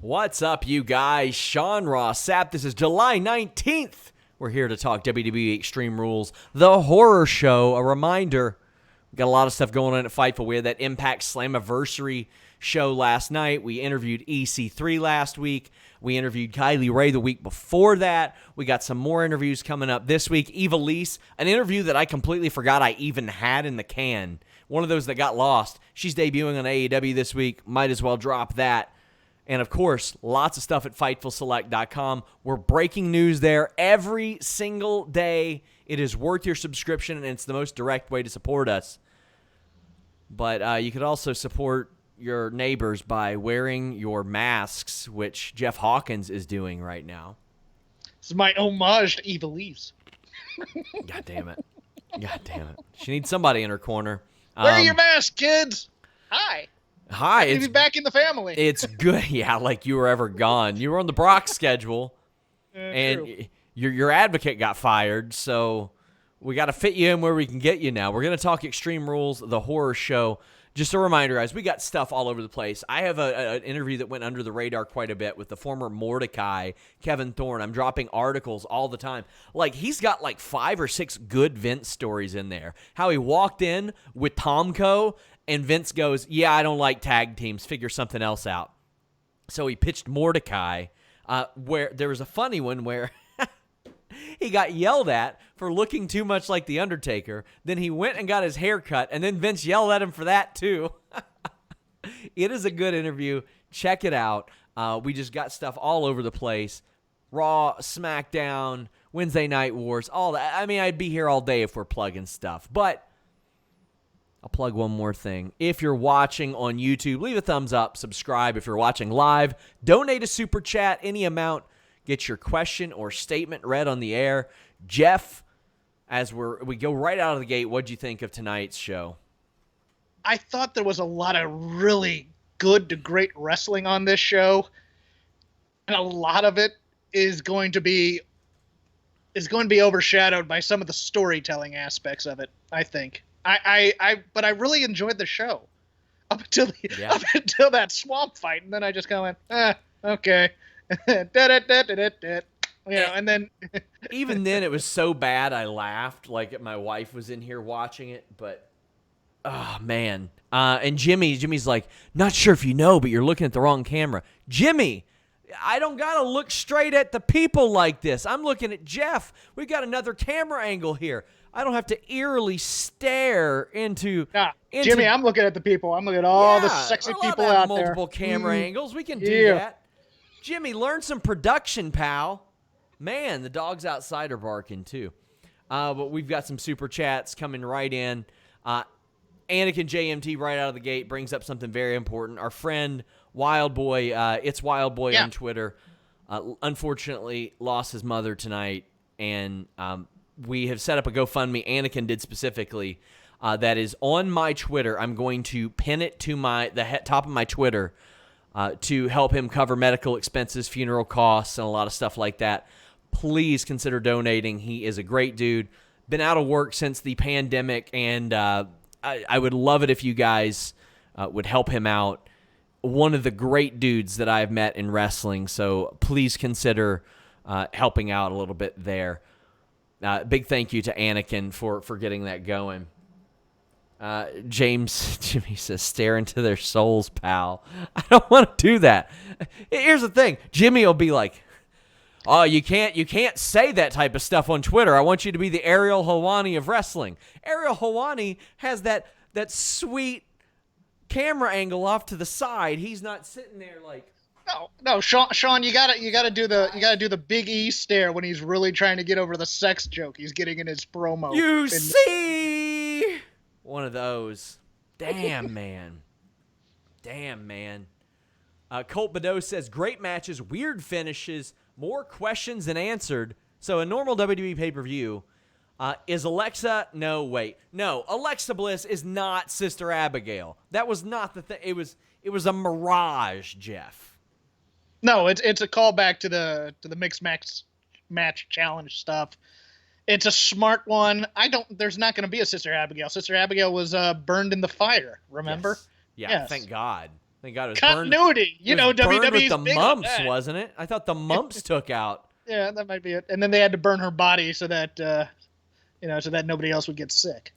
What's up, you guys? Sean Ross Sapp. This is July 19th. We're here to talk WWE Extreme Rules, the horror show. A reminder, we got a lot of stuff going on at Fightful. We had that Impact Slammiversary show last night. We interviewed EC3 last week. We interviewed Kylie Ray the week before that. We got some more interviews coming up this week. Eva Lise, an interview that I completely forgot I even had in the can. One of those that got lost. She's debuting on AEW this week. Might as well drop that. And, of course, lots of stuff at FightfulSelect.com. We're breaking news there every single day. It is worth your subscription, and it's the most direct way to support us. But you could also support your neighbors by wearing your masks, which Jeff Hawkins is doing right now. This is my homage to Eva Lise. God damn it. God damn it. She needs somebody in her corner. Wear your mask, kids. Hi. It's be back in the family. It's good. Yeah, like you were ever gone. You were on the Brock schedule, and true. your advocate got fired, so we got to fit you in where we can get you now. We're going to talk Extreme Rules, the horror show. Just a reminder, guys, we got stuff all over the place. I have an interview that went under the radar quite a bit with the former Mordecai, Kevin Thorne. I'm dropping articles all the time. Like, he's got like 5 or 6 good Vince stories in there. How he walked in with Tomko, and Vince goes, yeah, I don't like tag teams. Figure something else out. So he pitched Mordecai, where there was a funny one where he got yelled at for looking too much like The Undertaker. Then he went and got his hair cut, and then Vince yelled at him for that too. It is a good interview. Check it out. We just got stuff all over the place. Raw, SmackDown, Wednesday Night Wars, all that. I mean, I'd be here all day if we're plugging stuff. But I'll plug one more thing. If you're watching on YouTube, leave a thumbs up, subscribe. If you're watching live, donate a super chat, any amount. Get your question or statement read on the air. Jeff, as we go right out of the gate, what'd you think of tonight's show? I thought there was a lot of really good to great wrestling on this show, and a lot of it is going to be overshadowed by some of the storytelling aspects of it, I think. But I really enjoyed the show up until that swamp fight, and then I just kind of went, okay. And then even then it was so bad I laughed, like my wife was in here watching it, but oh man. And Jimmy's like, not sure if you know, but you're looking at the wrong camera. Jimmy, I don't gotta look straight at the people like this. I'm looking at Jeff. We got another camera angle here. I don't have to eerily stare into Jimmy, I'm looking at the people. I'm looking at all the sexy people out there. Multiple camera angles. We can do that. Jimmy, learn some production, pal. Man, the dogs outside are barking too. But we've got some super chats coming right in. Anakin JMT right out of the gate brings up something very important. Our friend Wild Boy, it's Wild Boy on Twitter, unfortunately lost his mother tonight, and we have set up a GoFundMe. Anakin did specifically. That is on my Twitter. I'm going to pin it to the top of my Twitter to help him cover medical expenses, funeral costs, and a lot of stuff like that. Please consider donating. He is a great dude. Been out of work since the pandemic, and I would love it if you guys would help him out. One of the great dudes that I've met in wrestling, so please consider helping out a little bit there. Big thank you to Anakin for getting that going. Jimmy says, stare into their souls, pal. I don't want to do that. Here's the thing. Jimmy will be like, oh, you can't say that type of stuff on Twitter. I want you to be the Ariel Helwani of wrestling. Ariel Helwani has that sweet camera angle off to the side. He's not sitting there like, No, Sean, you gotta do the Big E stare when he's really trying to get over the sex joke he's getting in his promo. You see, one of those. Damn man. Colt Badeau says great matches, weird finishes, more questions than answered. So a normal WWE pay-per-view. Is Alexa? No, wait. No, Alexa Bliss is not Sister Abigail. That was not the thing. It was a mirage, Jeff. No, it's a callback to the mixed match challenge stuff. It's a smart one. There's not going to be a Sister Abigail. Sister Abigail was burned in the fire. Remember? Yes. Yeah. Thank God. Thank God it was continuity. Burned, it was burned WWE's with the big mumps, on that. wasn't it? I thought the mumps took out. Yeah, that might be it. And then they had to burn her body so that so that nobody else would get sick.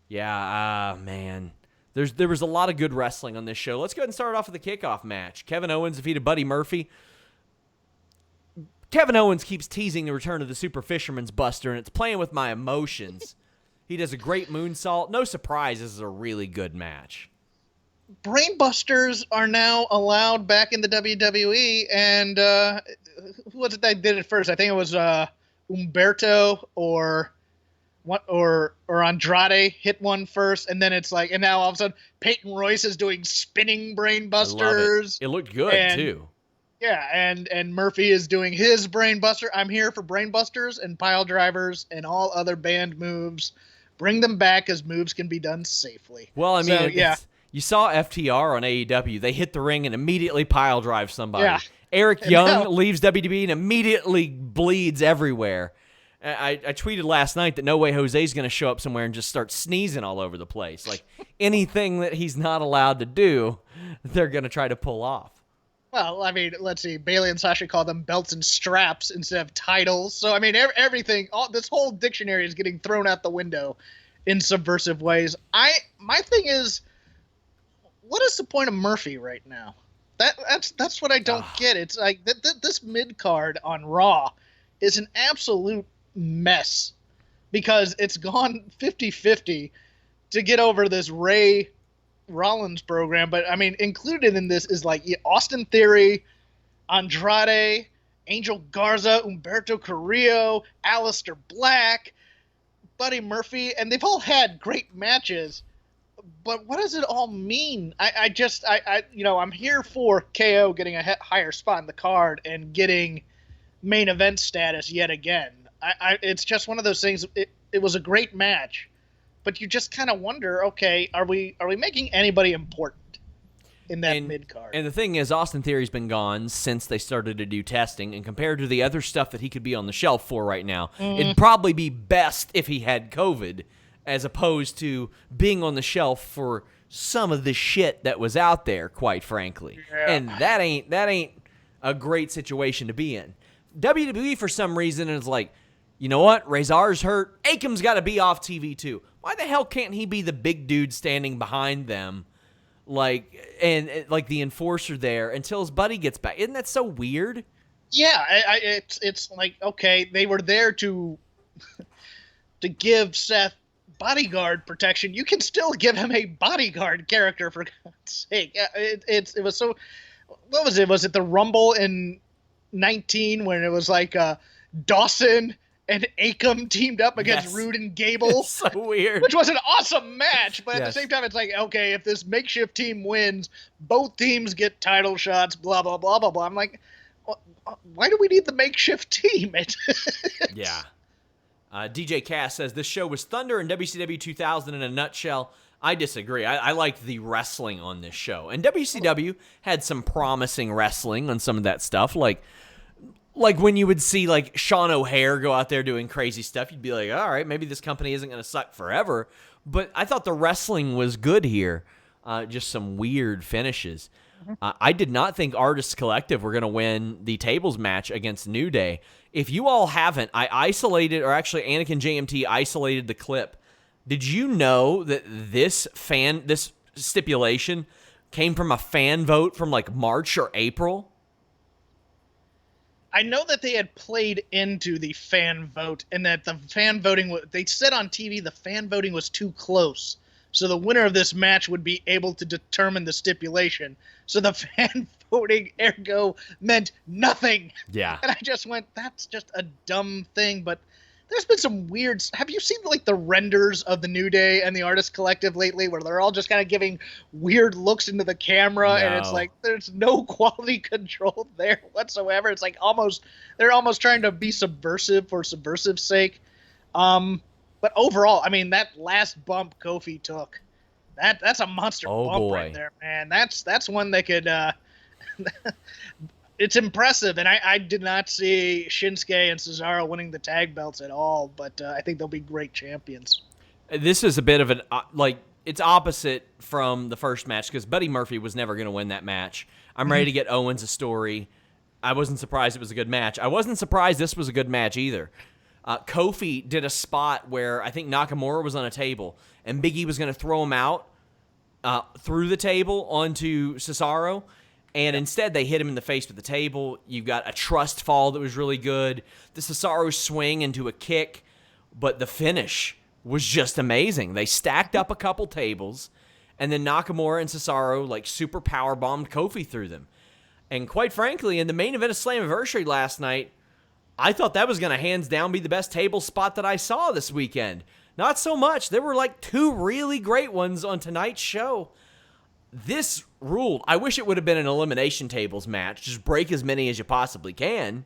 Yeah, man. There was a lot of good wrestling on this show. Let's go ahead and start off with the kickoff match. Kevin Owens defeated Buddy Murphy. Kevin Owens keeps teasing the return of the Super Fisherman's Buster, and it's playing with my emotions. He does a great moonsault. No surprise, this is a really good match. Brainbusters are now allowed back in the WWE, and who was it that did it first? I think it was Humberto or Andrade hit one first, and then it's like, and now all of a sudden Peyton Royce is doing spinning Brainbusters. It looked good too. Yeah, and Murphy is doing his Brainbuster. I'm here for Brainbusters and pile drivers and all other banned moves. Bring them back as moves can be done safely. Well, I mean, you saw FTR on AEW. They hit the ring and immediately pile drive somebody. Yeah. Eric Young leaves WWE and immediately bleeds everywhere. I tweeted last night that No Way Jose's going to show up somewhere and just start sneezing all over the place. Like anything that he's not allowed to do, they're going to try to pull off. Well, I mean, let's see. Bayley and Sasha call them belts and straps instead of titles. So, I mean, everything, this whole dictionary is getting thrown out the window in subversive ways. My thing is, what is the point of Murphy right now? That's what I don't get. It's like this mid card on Raw is an absolute mess because it's gone 50-50 to get over this Rey Rollins program, but I mean, included in this is like Austin Theory, Andrade, Angel Garza, Humberto Carrillo, Aleister Black, Buddy Murphy, and they've all had great matches. But what does it all mean? I'm here for KO getting a higher spot in the card and getting main event status yet again. It's just one of those things. It was a great match. But you just kind of wonder, okay, are we making anybody important in that mid card? And the thing is, Austin Theory's been gone since they started to do testing, and compared to the other stuff that he could be on the shelf for right now, it'd probably be best if he had COVID, as opposed to being on the shelf for some of the shit that was out there, quite frankly. Yeah. And that ain't a great situation to be in. WWE, for some reason, is like, you know what? Razor's hurt. Akam's got to be off TV too. Why the hell can't he be the big dude standing behind them, like the enforcer there until his buddy gets back? Isn't that so weird? Yeah, it's like, okay, they were there to give Seth bodyguard protection. You can still give him a bodyguard character, for God's sake. It was so. What was it? Was it the Rumble in 19 when it was like Dawson and Akam teamed up against Rude and Gable? It's so weird. Which was an awesome match, but at the same time, it's like, okay, if this makeshift team wins, both teams get title shots, blah, blah, blah, blah, blah. I'm like, why do we need the makeshift team? Yeah. DJ Cass says, this show was Thunder and WCW 2000 in a nutshell. I disagree. I liked the wrestling on this show. And WCW had some promising wrestling on some of that stuff, like when you would see like Sean O'Hare go out there doing crazy stuff, you'd be like, all right, maybe this company isn't going to suck forever. But I thought the wrestling was good here. Just some weird finishes. I did not think Artists Collective were going to win the tables match against New Day. If you all haven't, I isolated, or actually Anakin JMT isolated the clip. Did you know that this stipulation came from a fan vote from like March or April? I know that they had played into the fan vote and that the fan voting, they said on TV the fan voting was too close. So the winner of this match would be able to determine the stipulation. So the fan voting, ergo, meant nothing. Yeah. And I just went, that's just a dumb thing. But there's been some weird. Have you seen like the renders of the New Day and the Artist Collective lately, where they're all just kind of giving weird looks into the camera, and it's like there's no quality control there whatsoever. It's like they're almost trying to be subversive for subversive's sake. But overall, I mean, that last bump Kofi took, that's a monster bump right there, man. That's one that could. It's impressive, and I did not see Shinsuke and Cesaro winning the tag belts at all, but I think they'll be great champions. This is a bit of an it's opposite from the first match because Buddy Murphy was never going to win that match. I'm ready to get Owens a story. I wasn't surprised it was a good match. I wasn't surprised this was a good match either. Kofi did a spot where I think Nakamura was on a table, and Big E was going to throw him out through the table onto Cesaro, and instead they hit him in the face with the table. You've got a trust fall that was really good. The Cesaro swing into a kick, but the finish was just amazing. They stacked up a couple tables, and then Nakamura and Cesaro like super power bombed Kofi through them. And quite frankly, in the main event of Slammiversary last night, I thought that was going to hands down be the best table spot that I saw this weekend. Not so much. There were like 2 really great ones on tonight's show. This ruled. I wish it would have been an elimination tables match. Just break as many as you possibly can.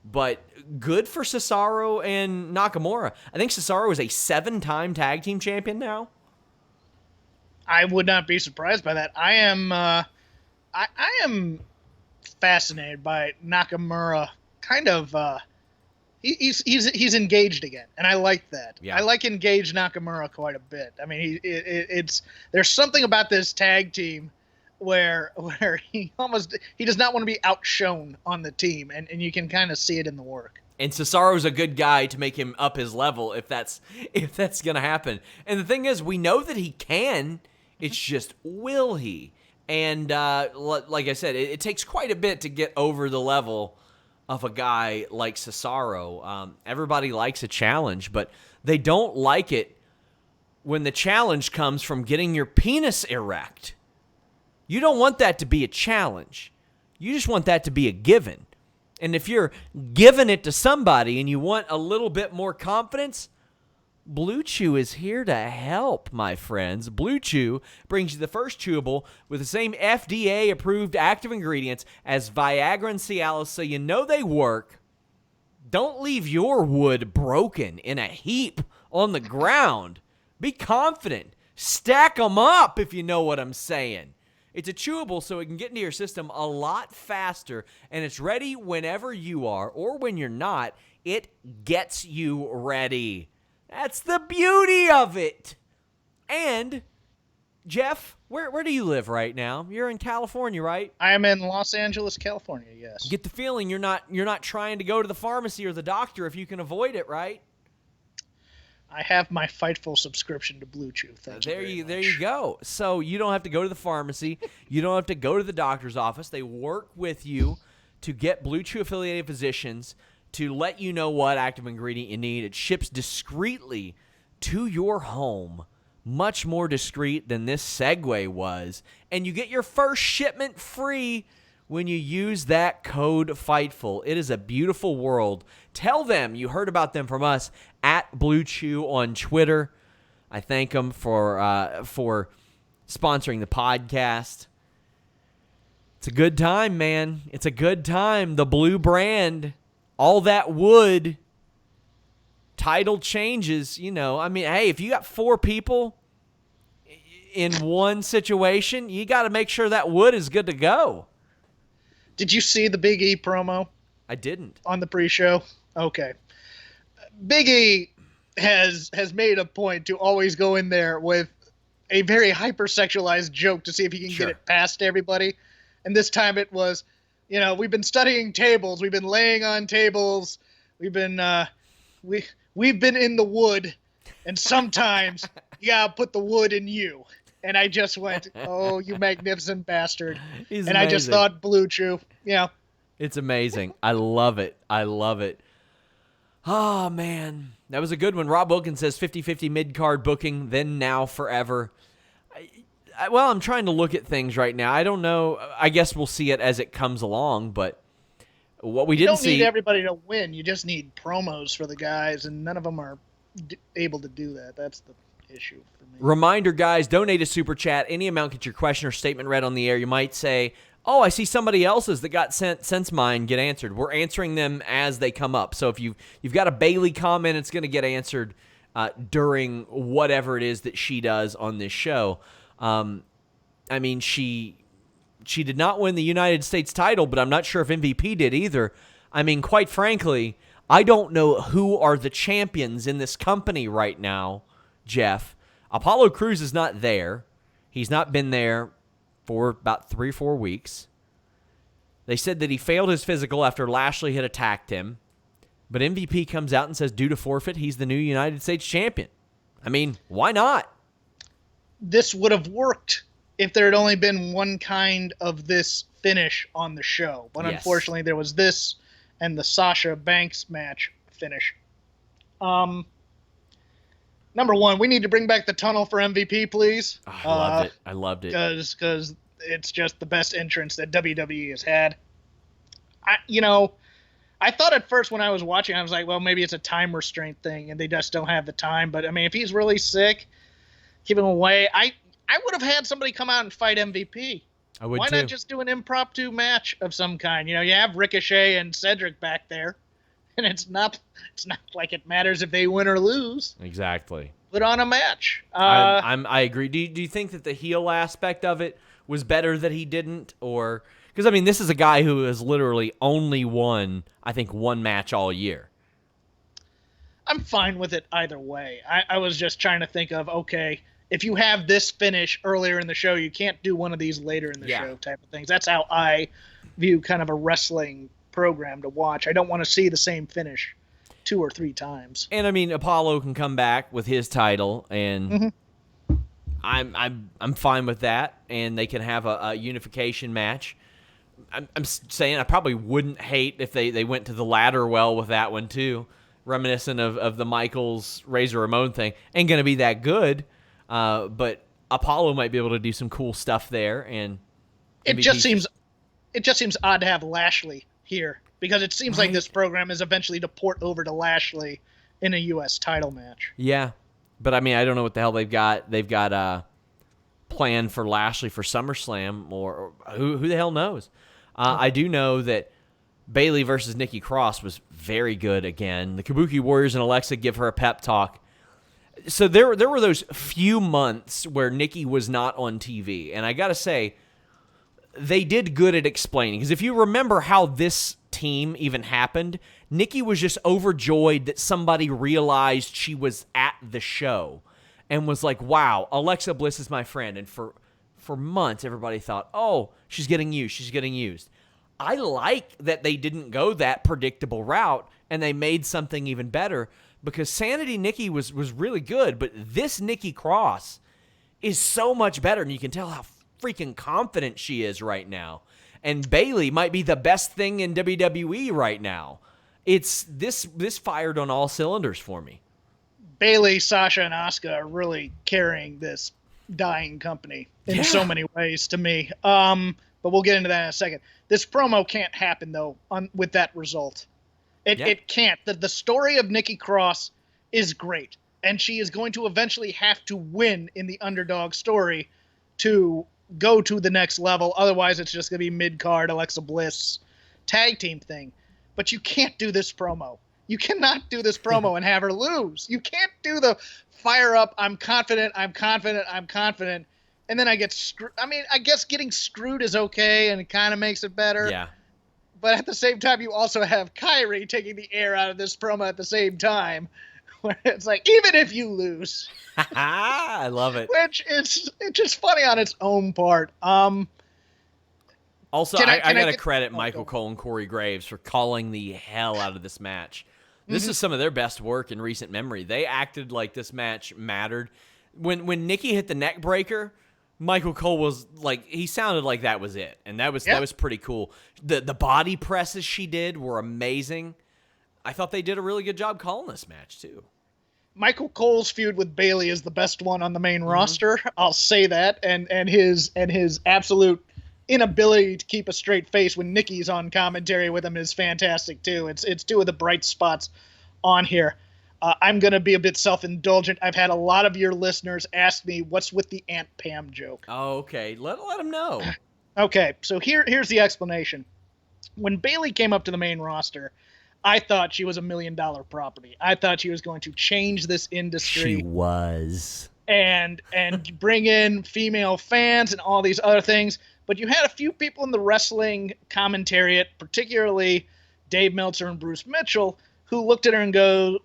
But good for Cesaro and Nakamura. I think Cesaro is a 7-time tag team champion now. I would not be surprised by that. I am fascinated by Nakamura. Kind of, he's engaged again, and I like that. Yeah. I like engaged Nakamura quite a bit. I mean, there's something about this tag team where he does not want to be outshone on the team, and you can kind of see it in the work. And Cesaro's a good guy to make him up his level if that's going to happen. And the thing is, we know that he can. It's just, will he? And like I said, it takes quite a bit to get over the level of a guy like Cesaro. Everybody likes a challenge, but they don't like it when the challenge comes from getting your penis erect. You don't want that to be a challenge. You just want that to be a given. And if you're giving it to somebody and you want a little bit more confidence, Blue Chew is here to help, my friends. Blue Chew brings you the first chewable with the same FDA-approved active ingredients as Viagra and Cialis, so you know they work. Don't leave your wood broken in a heap on the ground. Be confident. Stack them up, if you know what I'm saying. It's a chewable so it can get into your system a lot faster, and it's ready whenever you are, or when you're not. It gets you ready. That's the beauty of it. And, Jeff, where do you live right now? You're in California, right? I am in Los Angeles, California, yes. Get the feeling you're not trying to go to the pharmacy or the doctor if you can avoid it, right? I have my Fightful subscription to Blue Chew. There you go. So you don't have to go to the pharmacy. You don't have to go to the doctor's office. They work with you to get Blue Chew affiliated physicians to let you know what active ingredient you need. It ships discreetly to your home, much more discreet than this Segway was. And you get your first shipment free when you use that code FIGHTFUL. It is a beautiful world. Tell them you heard about them from us at Blue Chew on Twitter. I thank them for sponsoring the podcast. It's a good time, man. It's a good time. The Blue brand. All that wood, title changes, I mean, hey, if you got 4 people in one situation, you got to make sure that wood is good to go. Did you see the Big E promo? I didn't. On the pre-show? Okay. Big E has made a point to always go in there with a very hypersexualized joke to see if he can get it past everybody. And this time it was, we've been studying tables. We've been laying on tables. We've been we've been in the wood, and sometimes you gotta put the wood in you. And I just went, oh, you magnificent bastard. He's and amazing. I just thought Blue Chew. It's amazing. I love it. I love it. Oh, man. That was a good one. Rob Wilkins says 50-50 mid-card booking, then now forever. Well, I'm trying to look at things right now. I don't know. I guess we'll see it as it comes along, but what we didn't see... You don't need everybody to win. You just need promos for the guys, and none of them are able to do that. That's the issue for me. Reminder, guys, donate a super chat. Any amount, get your question or statement read on the air. You might say, oh, I see somebody else's that got sent since mine get answered. We're answering them as they come up. So if you've got a Bayley comment, it's going to get answered during whatever it is that she does on this show. I mean, she did not win the United States title, but I'm not sure if MVP did either. I mean, quite frankly, I don't know who are the champions in this company right now, Jeff. Apollo Crews is not there. He's not been there for about 3 or 4 weeks. They said that he failed his physical after Lashley had attacked him. But MVP comes out and says due to forfeit, he's the new United States champion. I mean, why not? This would have worked if there had only been one kind of this finish on the show. But Yes. Unfortunately, there was this and the Sasha Banks match finish. Number one, we need to bring back the tunnel for MVP, please. Oh, I loved it. I loved it. Because it's just the best entrance that WWE has had. I thought at first when I was watching, I was like, well, maybe it's a time restraint thing and they just don't have the time. But, I mean, if he's really sick, keep him away. I would have had somebody come out and fight MVP. I would Why too. not just do an impromptu match of some kind? You have Ricochet and Cedric back there, and it's not like it matters if they win or lose. Exactly. Put on a match. I agree. Do you think that the heel aspect of it was better that he didn't? Or because, I mean, this is a guy who has literally only won, I think, one match all year. I'm fine with it either way. I was just trying to think of, okay, if you have this finish earlier in the show, you can't do one of these later in the show type of things. That's how I view kind of a wrestling program to watch. I don't want to see the same finish 2 or 3 times. And, I mean, Apollo can come back with his title, and I'm fine with that, and they can have a unification match. I'm saying I probably wouldn't hate if they went to the ladder well with that one, too, reminiscent of the Michaels Razor Ramon thing. Ain't going to be that good. But Apollo might be able to do some cool stuff there, and it just seems odd to have Lashley here because it seems like this program is eventually to port over to Lashley in a U.S. title match. Yeah, but I mean, I don't know what the hell they've got. They've got planned for Lashley for SummerSlam, or who the hell knows? I do know that Bayley versus Nikki Cross was very good again. The Kabuki Warriors and Alexa give her a pep talk. So there were those few months where Nikki was not on TV, and I got to say, they did good at explaining. Because if you remember how this team even happened, Nikki was just overjoyed that somebody realized she was at the show and was like, wow, Alexa Bliss is my friend. And for months, everybody thought, oh, she's getting used. I like that they didn't go that predictable route, and they made something even better. Because Sanity Nikki was really good, but this Nikki Cross is so much better, and you can tell how freaking confident she is right now. And Bayley might be the best thing in WWE right now. It's this fired on all cylinders for me. Bayley, Sasha, and Asuka are really carrying this dying company in so many ways to me. But we'll get into that in a second. This promo can't happen, though, with that result. It can't. The story of Nikki Cross is great, and she is going to eventually have to win in the underdog story to go to the next level. Otherwise, it's just going to be mid-card Alexa Bliss tag team thing. But you can't do this promo. You cannot do this promo and have her lose. You can't do the fire up, I'm confident, and then I get screwed. I mean, I guess getting screwed is okay, and it kind of makes it better. Yeah. But at the same time, you also have Kyrie taking the air out of this promo at the same time, where it's like, even if you lose. I love it. Which it's just funny on its own part. Also, I got to credit Michael Cole and Corey Graves for calling the hell out of this match. This is some of their best work in recent memory. They acted like this match mattered. When Nikki hit the neck breaker, Michael Cole was like, he sounded like that was it, and that was pretty cool. The body presses she did were amazing. I thought they did a really good job calling this match too. Michael Cole's feud with Bayley is the best one on the main roster. I'll say that, and his absolute inability to keep a straight face when Nikki's on commentary with him is fantastic too. It's 2 of the bright spots on here. I'm going to be a bit self-indulgent. I've had a lot of your listeners ask me, what's with the Aunt Pam joke? Oh, okay. Let them know. Okay, so here's the explanation. When Bayley came up to the main roster, I thought she was $1 million property. I thought she was going to change this industry. She was. And bring in female fans and all these other things. But you had a few people in the wrestling commentariat, particularly Dave Meltzer and Bruce Mitchell, who looked at her and go,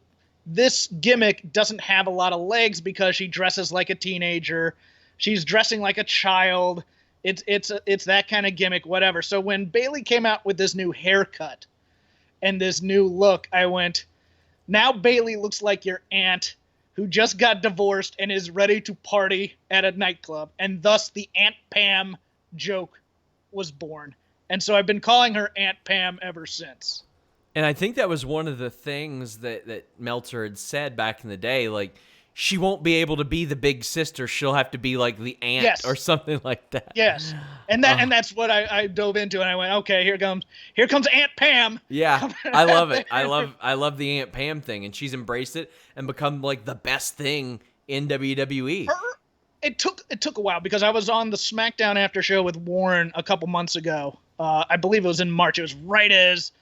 this gimmick doesn't have a lot of legs because she dresses like a teenager. She's dressing like a child. It's that kind of gimmick, whatever. So when Bayley came out with this new haircut and this new look, I went, now Bayley looks like your aunt who just got divorced and is ready to party at a nightclub. And thus the Aunt Pam joke was born. And so I've been calling her Aunt Pam ever since. And I think that was one of the things that Meltzer had said back in the day, like, she won't be able to be the big sister. She'll have to be like the aunt or something like that. Yes. And that's what I dove into, and I went, okay, here comes Aunt Pam. Yeah. I love it. I love the Aunt Pam thing, and she's embraced it and become like the best thing in WWE. It took a while because I was on the SmackDown after show with Warren a couple months ago. I believe it was in March. It was right as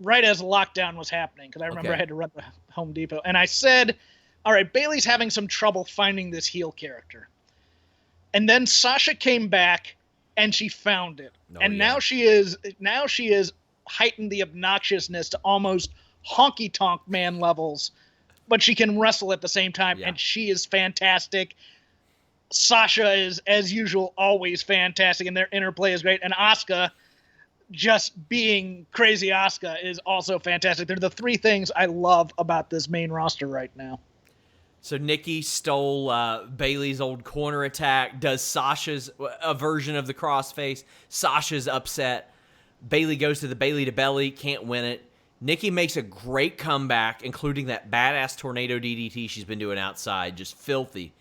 lockdown was happening, because I remember I had to run to Home Depot, and I said, all right, Bayley's having some trouble finding this heel character. And then Sasha came back and she found it. Now she is heightened the obnoxiousness to almost honky tonk man levels, but she can wrestle at the same time, and she is fantastic. Sasha is, as usual, always fantastic, and their interplay is great. And Asuka, just being crazy Asuka, is also fantastic. They're the three things I love about this main roster right now. So Nikki stole Bayley's old corner attack, does Sasha's a version of the crossface. Sasha's upset. Bayley goes to the Bayley to belly, can't win it. Nikki makes a great comeback, including that badass tornado DDT she's been doing outside, just filthy.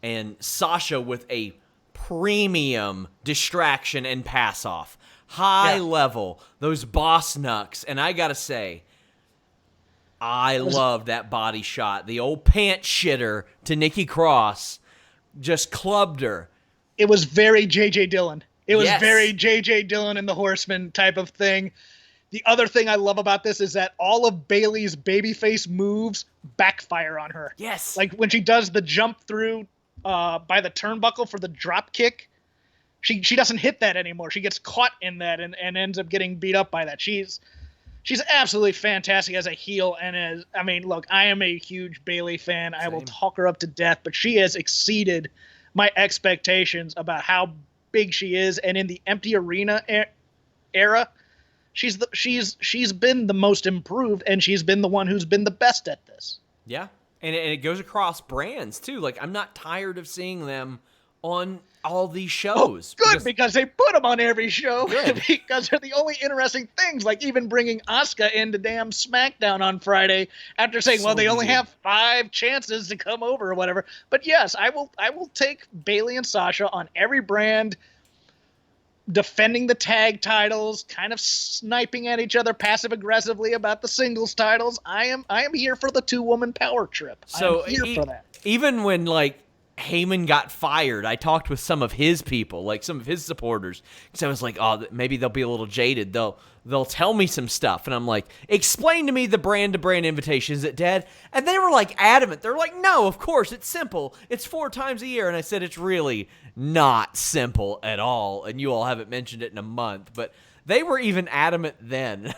And Sasha with a premium distraction and pass off. High level, those boss knucks. And I gotta say, I love that body shot. The old pant shitter to Nikki Cross just clubbed her. It was very J.J. Dillon. It was very J.J. Dillon and the Horseman type of thing. The other thing I love about this is that all of Bayley's babyface moves backfire on her. Yes. Like when she does the jump through by the turnbuckle for the drop kick, she doesn't hit that anymore. She gets caught in that and ends up getting beat up by that. She's absolutely fantastic as a heel, and look, I am a huge Bayley fan. Same. I will talk her up to death, but she has exceeded my expectations about how big she is, and in the empty arena era, she's been the most improved, and she's been the one who's been the best at this. Yeah, and it goes across brands too. Like, I'm not tired of seeing them on all these shows. Oh, good, because they put them on every show. Because they're the only interesting things, like even bringing Asuka into damn SmackDown on Friday after saying, they only have 5 chances to come over or whatever. But yes, I will take Bayley and Sasha on every brand, defending the tag titles, kind of sniping at each other passive aggressively about the singles titles. I am here for the 2-woman power trip. So I'm here for that. Even when Heyman got fired, I talked with some of his people, like some of his supporters, because I was like, oh, maybe they'll be a little jaded. They'll tell me some stuff, and I'm like, explain to me the brand-to-brand invitation. Is it dead? And they were adamant. They're like, no, of course, it's simple. It's 4 times a year. And I said, it's really not simple at all, and you all haven't mentioned it in a month. But they were even adamant then.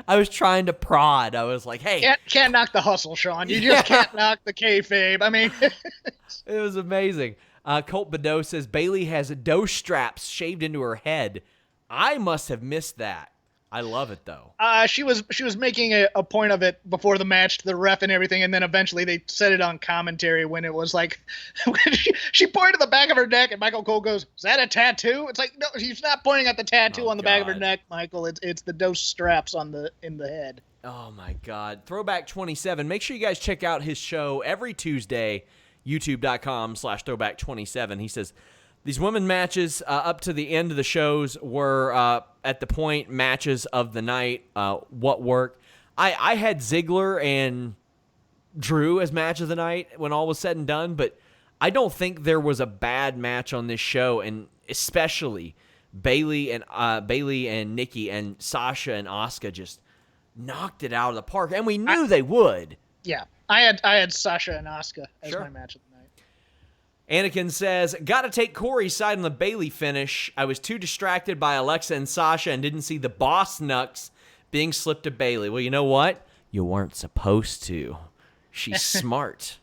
I was trying to prod. I was like, hey. Can't knock the hustle, Sean. You just can't knock the kayfabe. I mean. It was amazing. Colt Badeau says Bayley has dough straps shaved into her head. I must have missed that. I love it though. She was making a point of it before the match to the ref and everything, and then eventually they said it on commentary when it was like when she pointed to the back of her neck, and Michael Cole goes, "Is that a tattoo?" It's like, no, she's not pointing at the tattoo on the back of her neck, Michael. It's the dough straps in the head. Oh my God. Throwback 27. Make sure you guys check out his show every Tuesday. YouTube.com/throwback27. He says, these women matches up to the end of the shows were at the point matches of the night. What worked? I had Ziggler and Drew as match of the night when all was said and done, but I don't think there was a bad match on this show, and especially Bayley and Nikki and Sasha and Asuka just knocked it out of the park, and we knew they would. Yeah. I had Sasha and Asuka as my match of the night. Anakin says, gotta take Corey's side on the Bayley finish. I was too distracted by Alexa and Sasha and didn't see the boss knucks being slipped to Bayley. Well, you know what? You weren't supposed to. She's smart.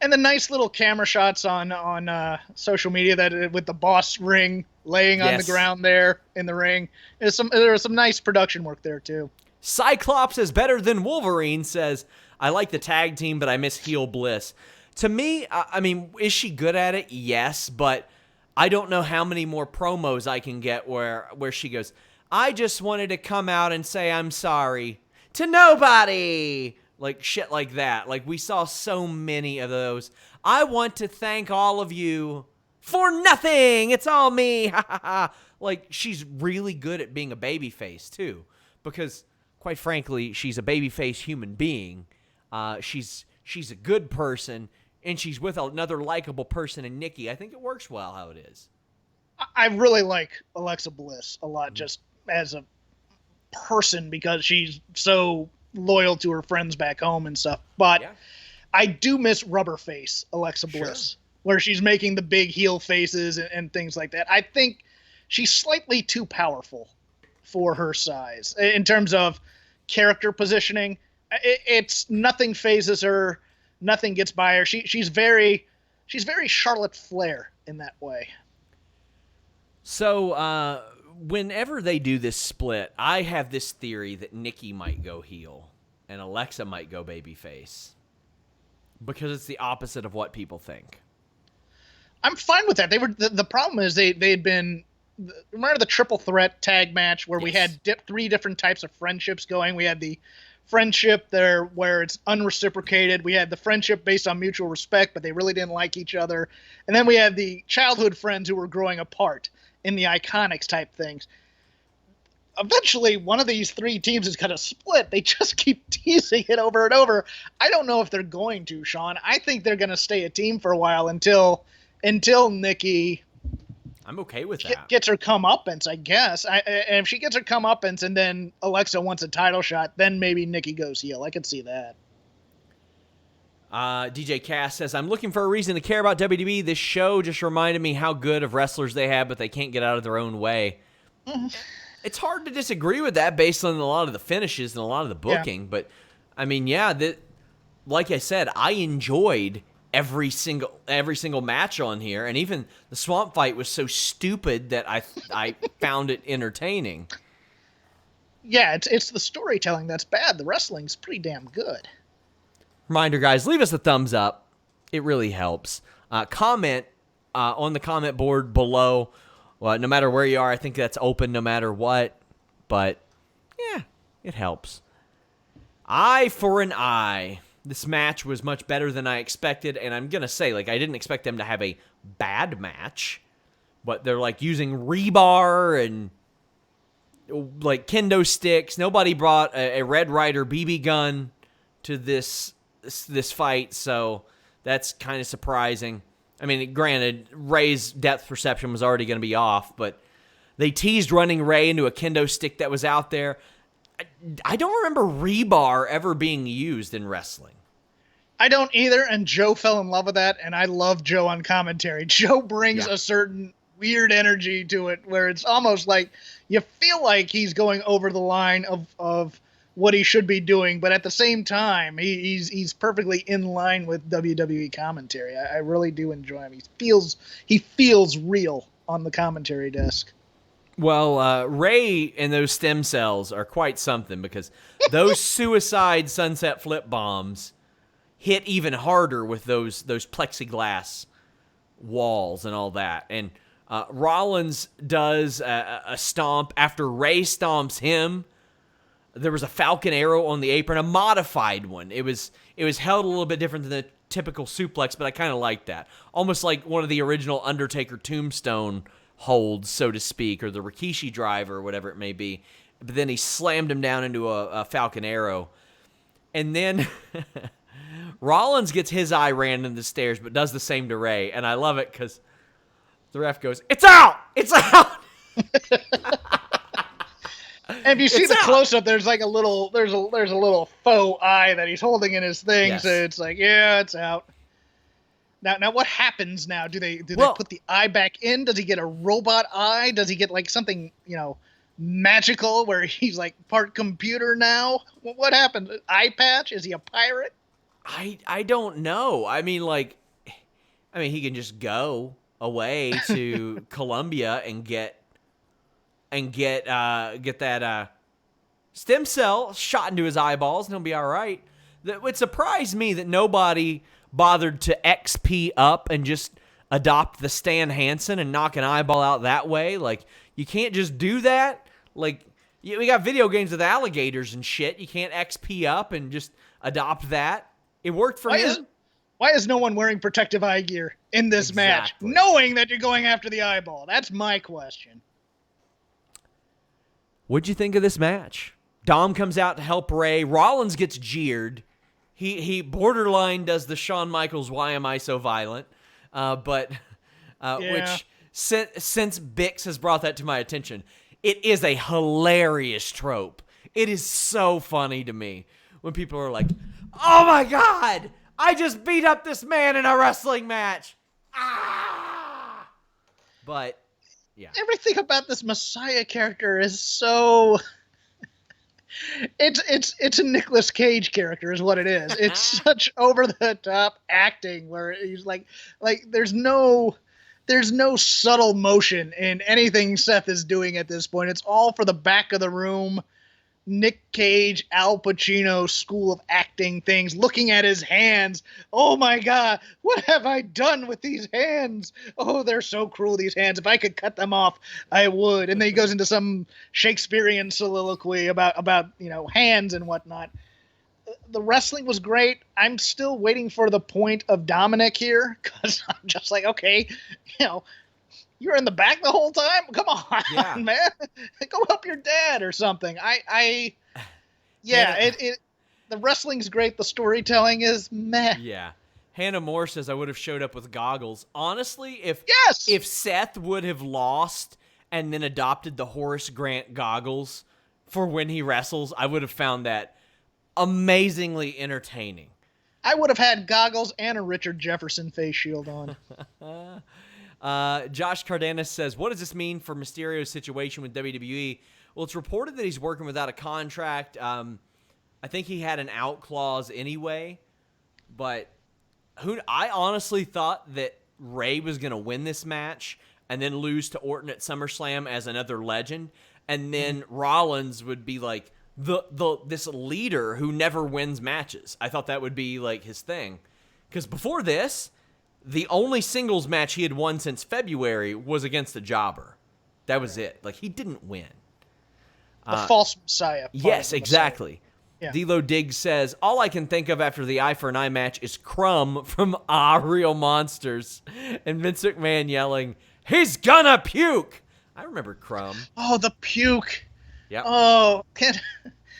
And the nice little camera shots on social media that with the boss ring laying on the ground there in the ring. There was some nice production work there too. Cyclops is better than Wolverine says, I like the tag team, but I miss heel Bliss. To me, I mean, is she good at it? Yes, but I don't know how many more promos I can get where she goes, I just wanted to come out and say I'm sorry to nobody. Like shit like that. Like we saw so many of those. I want to thank all of you for nothing. It's all me. Ha ha ha. Like she's really good at being a babyface too, because quite frankly, she's a babyface human being. She's a good person, and she's with another likable person in Nikki. I think it works well how it is. I really like Alexa Bliss a lot, just as a person, because she's so loyal to her friends back home and stuff. But I do miss rubber face Alexa Bliss, where she's making the big heel faces and things like that. I think she's slightly too powerful for her size in terms of character positioning. It's nothing phases her, nothing gets by her. She's very Charlotte Flair in that way. So whenever they do this split, I have this theory that Nikki might go heel and Alexa might go babyface, because it's the opposite of what people think. I'm fine with that. They were the problem is they'd been, remember the triple threat tag match where we had three different types of friendships going. We had the friendship there where it's unreciprocated. We had the friendship based on mutual respect, but they really didn't like each other. And then we had the childhood friends who were growing apart in the Iconics type things. Eventually, one of these three teams is going to split. They just keep teasing it over and over. I don't know if they're going to, Sean. I think they're going to stay a team for a while until Nikki... I'm okay with that. Gets her comeuppance, I guess. And if she gets her comeuppance and then Alexa wants a title shot, then maybe Nikki goes heel. I could see that. DJ Cass says, I'm looking for a reason to care about WWE. This show just reminded me how good of wrestlers they have, but they can't get out of their own way. It's hard to disagree with that based on a lot of the finishes and a lot of the booking. But, I mean, like I said, I enjoyed every single match on here, and even the swamp fight was so stupid that I found it entertaining. Yeah, it's the storytelling that's bad. The wrestling's pretty damn good. Reminder, guys, leave us a thumbs up. It really helps. Comment on the comment board below. Well, no matter where you are, I think that's open no matter what. But, yeah, it helps. Eye for an eye. This match was much better than I expected, and I'm going to say, like, I didn't expect them to have a bad match, but they're, like, using rebar and, like, kendo sticks. Nobody brought a Red Ryder BB gun to this fight, so that's kind of surprising. I mean, granted, Rey's depth perception was already going to be off, but they teased running Rey into a kendo stick that was out there. I don't remember rebar ever being used in wrestling. I don't either, and Joe fell in love with that, and I love Joe on commentary. Joe brings a certain weird energy to it where it's almost like you feel like he's going over the line of what he should be doing, but at the same time, he's perfectly in line with WWE commentary. I really do enjoy him. He feels real on the commentary desk. Well, Rey and those stem cells are quite something, because those suicide sunset flip bombs hit even harder with those plexiglass walls and all that. And Rollins does a stomp after Rey stomps him. There was a Falcon Arrow on the apron, a modified one. It was held a little bit different than the typical suplex, but I kind of liked that. Almost like one of the original Undertaker tombstone holds, so to speak, or the Rikishi drive or whatever it may be. But then he slammed him down into a Falcon Arrow. And then Rollins gets his eye ran in the stairs, but does the same to Rey. And I love it because the ref goes, "It's out! It's out!" And if you see the close-up, there's like a little faux eye that he's holding in his thing. Yes. So it's like, yeah, it's out. Now what happens now? Do they put the eye back in? Does he get a robot eye? Does he get like something, magical where he's like part computer now? What happens? Eye patch? Is he a pirate? I don't know. I mean, he can just go away to Colombia and get that stem cell shot into his eyeballs, and he'll be all right. It surprised me that nobody bothered to XP up and just adopt the Stan Hansen and knock an eyeball out that way. Like, you can't just do that. Like, we got video games with alligators and shit. You can't XP up and just adopt that. It worked for him. Why is no one wearing protective eye gear in this match, knowing that you're going after the eyeball? That's my question. What'd you think of this match? Dom comes out to help Rey. Rollins gets jeered. He borderline does the Shawn Michaels "Why am I so violent?" Which since Bix has brought that to my attention, it is a hilarious trope. It is so funny to me when people are like, "Oh my God, I just beat up this man in a wrestling match." Ah! But yeah, everything about this Messiah character is so. It's a Nicolas Cage character is what it is. It's such over the top acting where he's like there's no subtle motion in anything Seth is doing at this point. It's all for the back of the room. Nick Cage, Al Pacino school of acting things, looking at his hands. Oh my God, what have I done with these hands? Oh, they're so cruel, these hands. If I could cut them off, I would. And then he goes into some Shakespearean soliloquy about hands and whatnot. The wrestling was great. I'm still waiting for the point of Dominic here, because I'm just like, okay, you're in the back the whole time? Come on, man. Go help your dad or something. The wrestling's great. The storytelling is meh. Yeah. Hannah Moore says I would have showed up with goggles. Honestly, if Seth would have lost and then adopted the Horace Grant goggles for when he wrestles, I would have found that amazingly entertaining. I would have had goggles and a Richard Jefferson face shield on. Josh Cardenas says, what does this mean for Mysterio's situation with WWE? Well, it's reported that he's working without a contract. I think he had an out clause anyway, but I honestly thought that Rey was going to win this match and then lose to Orton at SummerSlam as another legend, and then Rollins would be like this leader who never wins matches. I thought that would be like his thing, because before this, the only singles match he had won since February was against a jobber. That was it. Like, he didn't win. The false Messiah. Yes, exactly. Yeah. D'Lo Diggs says, all I can think of after the eye for an eye match is Crumb from Real Monsters. And Vince McMahon yelling, he's gonna puke. I remember Crumb. Oh, the puke. Yep. Oh,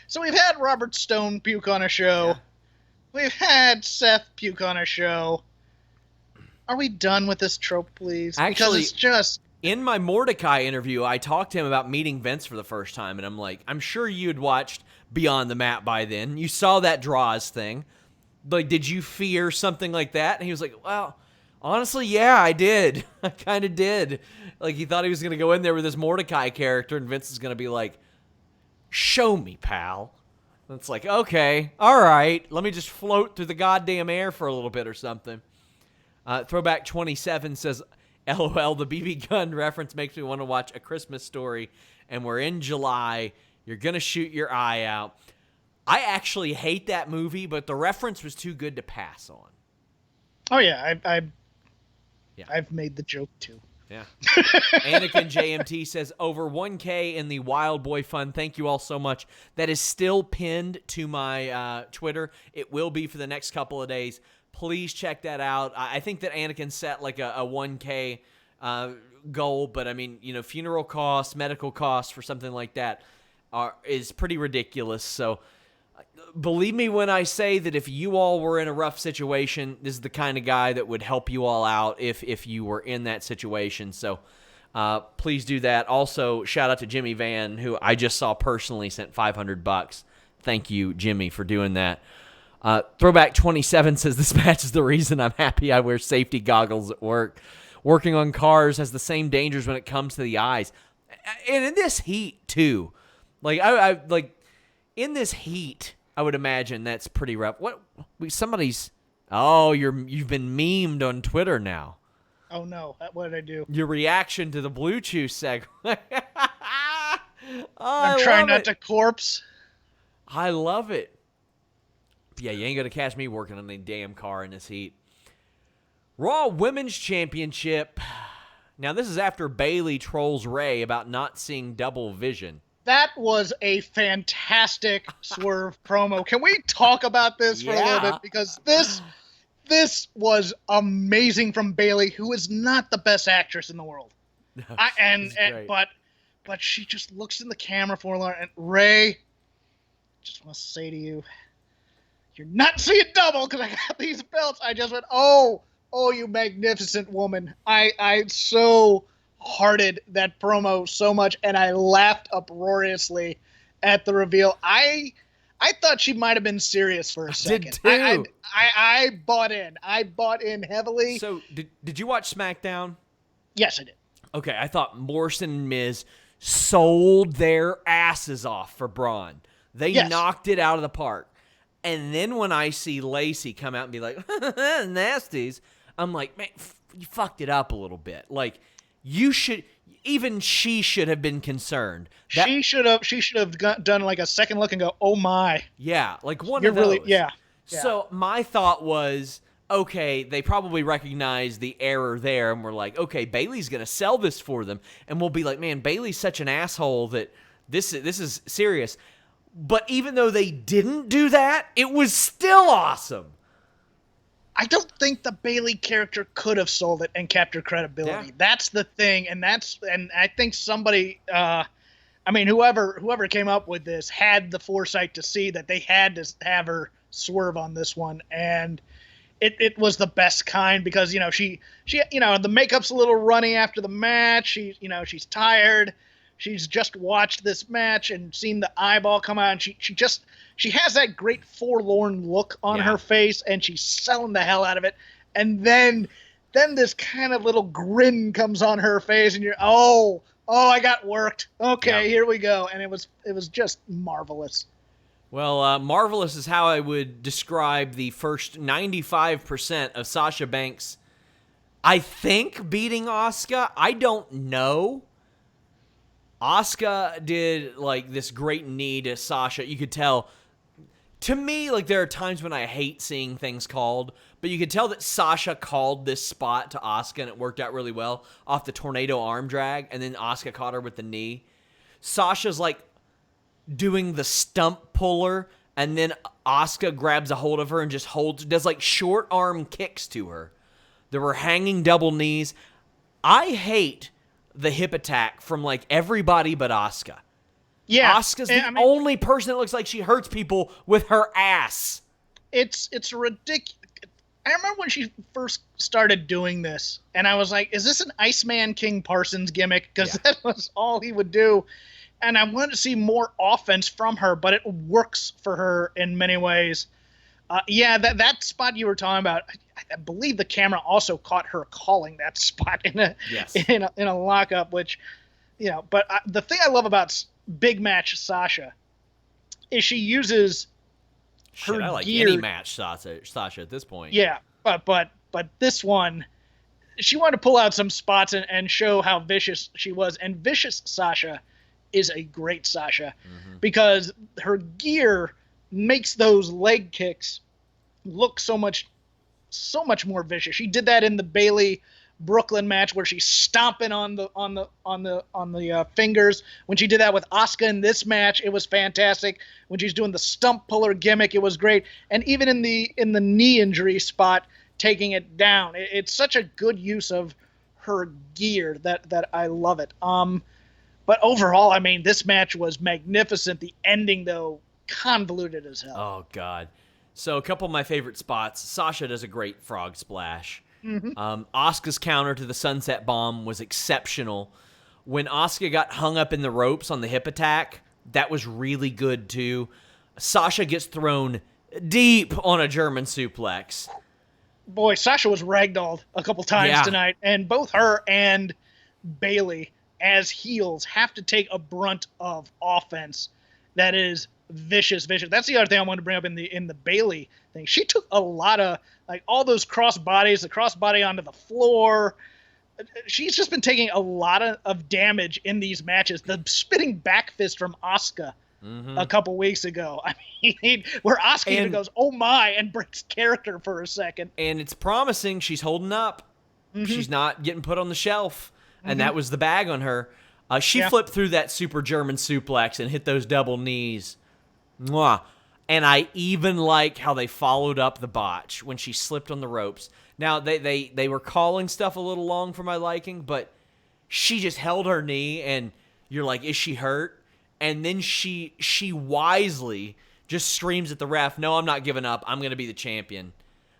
so we've had Robert Stone puke on a show. Yeah. We've had Seth puke on a show. Are we done with this trope, please? Actually, because it's just... In my Mordecai interview, I talked to him about meeting Vince for the first time, and I'm like, I'm sure you had watched Beyond the Mat by then. You saw that Draws thing. Like, did you fear something like that? And he was like, well, honestly, yeah, I did. I kind of did. Like, he thought he was going to go in there with this Mordecai character, and Vince is going to be like, show me, pal. And it's like, okay, all right, let me just float through the goddamn air for a little bit or something. Throwback 27 says, LOL, the BB gun reference makes me want to watch A Christmas Story, and we're in July. You're going to shoot your eye out. I actually hate that movie, but the reference was too good to pass on. Oh, yeah. I've made the joke, too. Yeah. Anakin JMT says, over 1K in the Wild Boy Fund. Thank you all so much. That is still pinned to my Twitter. It will be for the next couple of days. Please check that out. I think that Anakin set like a 1K goal, but I mean, funeral costs, medical costs for something like that is pretty ridiculous. So believe me when I say that if you all were in a rough situation, this is the kind of guy that would help you all out if you were in that situation. So please do that. Also, shout out to Jimmy Van, who I just saw personally, sent $500. Thank you, Jimmy, for doing that. Throwback 27 says, this match is the reason I'm happy I wear safety goggles at work. Working on cars has the same dangers when it comes to the eyes. And in this heat, too. Like, I in this heat, I would imagine that's pretty rough. Somebody's... Oh, you've been memed on Twitter now. Oh, no. What did I do? Your reaction to the Blue Chew segment. I'm trying not to corpse. I love it. Yeah, you ain't going to catch me working on the damn car in this heat. Raw Women's Championship. Now, this is after Bayley trolls Rey about not seeing double vision. That was a fantastic Swerve promo. Can we talk about this for a little bit? Because this was amazing from Bayley, who is not the best actress in the world. But she just looks in the camera for her, and Rey, just want to say to you, you're not seeing double because I got these belts. I just went, oh, you magnificent woman. I so hearted that promo so much, and I laughed uproariously at the reveal. I thought she might have been serious for a second. Did too. I bought in. I bought in heavily. So, did you watch SmackDown? Yes, I did. Okay, I thought Morrison and Miz sold their asses off for Braun. They knocked it out of the park. And then when I see Lacey come out and be like, nasties, I'm like, man, you fucked it up a little bit. Like, even she should have been concerned. She should have done like a second look and go, oh my. Yeah, like one of those. Really, yeah. So my thought was, okay, they probably recognize the error there, and we're like, okay, Bayley's going to sell this for them. And we'll be like, man, Bayley's such an asshole that this is serious. But even though they didn't do that, it was still awesome. I don't think the Bayley character could have sold it and kept her credibility. Yeah. That's the thing, and I think somebody, whoever came up with this had the foresight to see that they had to have her swerve on this one, and it was the best kind because she the makeup's a little runny after the match. She's tired. She's just watched this match and seen the eyeball come out, and she has that great forlorn look on her face, and she's selling the hell out of it. And then this kind of little grin comes on her face, and you're, I got worked. Okay, here we go. And it was just marvelous. Well, marvelous is how I would describe the first 95% of Sasha Banks, I think, beating Asuka. I don't know. Asuka did like this great knee to Sasha. You could tell. To me, like, there are times when I hate seeing things called, but you could tell that Sasha called this spot to Asuka, and it worked out really well off the tornado arm drag, and then Asuka caught her with the knee. Sasha's like doing the stump puller, and then Asuka grabs a hold of her and just does like short arm kicks to her. There were hanging double knees. I hate the hip attack from like everybody but Asuka. Yeah, Asuka's the only person that looks like she hurts people with her ass. It's ridiculous. I remember when she first started doing this, and I was like, is this an Iceman King Parsons gimmick? Because that was all he would do. And I wanted to see more offense from her, but it works for her in many ways. That spot you were talking about, I believe the camera also caught her calling that spot in a lockup, which, but the thing I love about big match Sasha is she uses her I like gear. Any match Sasha at this point. Yeah, but this one, she wanted to pull out some spots and show how vicious she was. And vicious Sasha is a great Sasha because her gear makes those leg kicks look so much more vicious. She did that in the Bayley Brooklyn match where she's stomping on the fingers. When she did that with Asuka in this match, it was fantastic. When she's doing the stump puller gimmick, it was great. And even in the knee injury spot, taking it down, it's such a good use of her gear that I love it. But overall, this match was magnificent. The ending, though, convoluted as hell. Oh God. So a couple of my favorite spots. Sasha does a great frog splash. Asuka's counter to the sunset bomb was exceptional. When Asuka got hung up in the ropes on the hip attack, that was really good too. Sasha gets thrown deep on a German suplex. Boy, Sasha was ragdolled a couple times tonight, and both her and Bayley as heels have to take a brunt of offense. that is vicious. That's the other thing I wanted to bring up in the Bayley thing. She took a lot of, like, all those cross bodies, the crossbody onto the floor. She's just been taking a lot of damage in these matches. The spinning back fist from Asuka a couple weeks ago. I mean, where Asuka even goes, "Oh my," and breaks character for a second. And it's promising. She's holding up. She's not getting put on the shelf. And that was the bag on her. She flipped through that super German suplex and hit those double knees. Mwah. And I even like how they followed up the botch when she slipped on the ropes. Now, they were calling stuff a little long for my liking, but she just held her knee, and you're like, is she hurt? And then she wisely just screams at the ref, "No, I'm not giving up. I'm going to be the champion."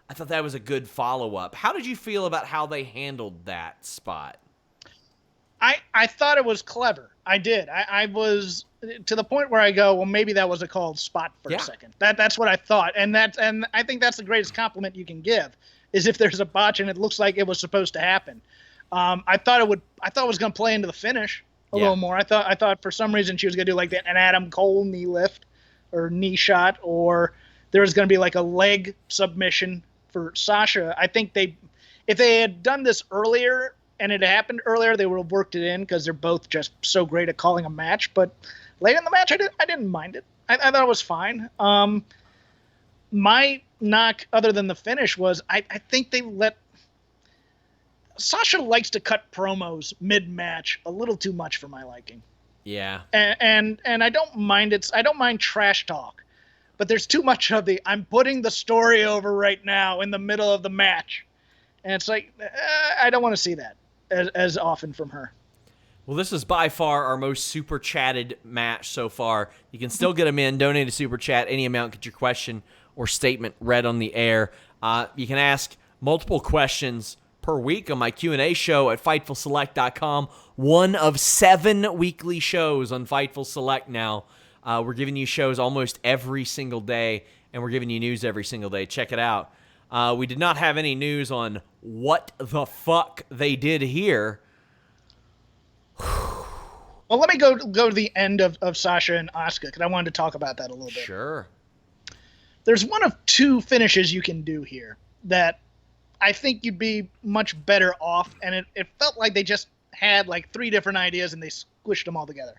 I thought that was a good follow-up. How did you feel about how they handled that spot? I thought it was clever. I did. I was to the point where I go, well, maybe that was a called spot for a second. That's what I thought, and I think that's the greatest compliment you can give, is if there's a botch and it looks like it was supposed to happen. I thought it was going to play into the finish a little more. I thought for some reason she was going to do like an Adam Cole knee lift or knee shot, or there was going to be like a leg submission for Sasha. I think if they had done this earlier and it happened earlier, they would have worked it in, because they're both just so great at calling a match. But late in the match, I didn't mind it. I thought it was fine. My knock, other than the finish, was I think they let Sasha likes to cut promos mid-match a little too much for my liking. Yeah. And I don't mind I don't mind trash talk, but there's too much of the I'm putting the story over right now in the middle of the match. And it's like, I don't want to see that as often from her. Well, this is by far our most super chatted match so far. You can still get them in. Donate a super chat, any amount, get your question or statement read on the air. You can ask multiple questions per week on my Q&A show at FightfulSelect.com. One of 7 weekly shows on Fightful Select now. We're giving you shows almost every single day, and we're giving you news every single day. Check it out. We did not have any news on what the fuck they did here. Well, let me go to the end of Sasha and Asuka, because I wanted to talk about that a little bit. Sure. There's one of 2 finishes you can do here that I think you'd be much better off, and it felt like they just had like 3 different ideas and they squished them all together.